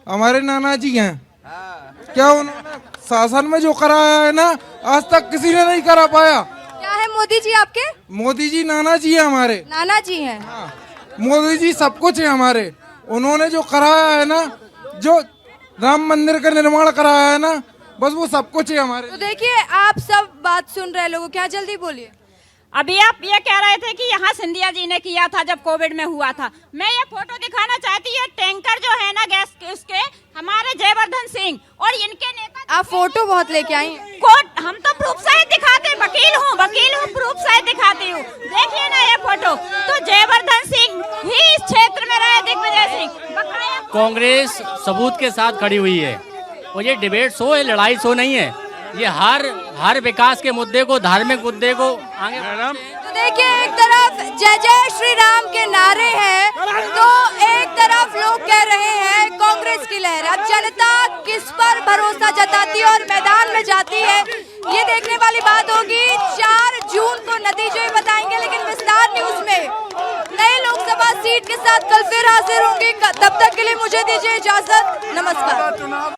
[SPEAKER 13] हमारे नाना जी हैं, क्या उन्होंने शासन में जो कराया है ना, आज तक किसी ने नहीं करा पाया।
[SPEAKER 1] क्या है मोदी जी आपके?
[SPEAKER 13] मोदी जी नाना जी है हमारे।
[SPEAKER 1] नाना जी हैं?
[SPEAKER 13] मोदी जी सब कुछ है हमारे। उन्होंने जो कराया है ना, जो राम मंदिर का निर्माण कराया है ना, बस वो सब कुछ है हमारे।
[SPEAKER 1] तो देखिए आप सब बात सुन रहे लोगों, क्या जल्दी बोलिए।
[SPEAKER 8] अभी आप ये कह रहे थे कि यहाँ सिंधिया जी ने किया था जब कोविड में हुआ था। मैं ये फोटो दिखाना चाहती हूँ, टैंकर जो है ना गैस के, उसके हमारे जयवर्धन सिंह और इनके नेता।
[SPEAKER 1] आप फोटो बहुत लेके आई हैं।
[SPEAKER 8] कोट हम तो प्रूफ सहित दिखाते, वकील हूँ प्रूफ सहित दिखाती हूँ। देखिए ना ये फोटो, तो जयवर्धन सिंह ही इस क्षेत्र में रहे, दिग्विजय सिंह।
[SPEAKER 14] कांग्रेस सबूत के साथ खड़ी हुई है और ये डिबेट शो है, लड़ाई शो नहीं है। ये हर विकास के मुद्दे को, धार्मिक मुद्दे को आगे।
[SPEAKER 1] तो देखिए एक तरफ जय जय श्री राम के नारे हैं, तो एक तरफ लोग कह रहे हैं कांग्रेस की लहर। अब जनता किस पर भरोसा जताती है और मैदान में जाती है, ये देखने वाली बात होगी। 4 जून को नतीजे बताएंगे, लेकिन विस्तार न्यूज में नई लोकसभा सीट के साथ कल फिर हाजिर होंगे। तब तक के लिए मुझे दीजिए इजाजत, नमस्कार।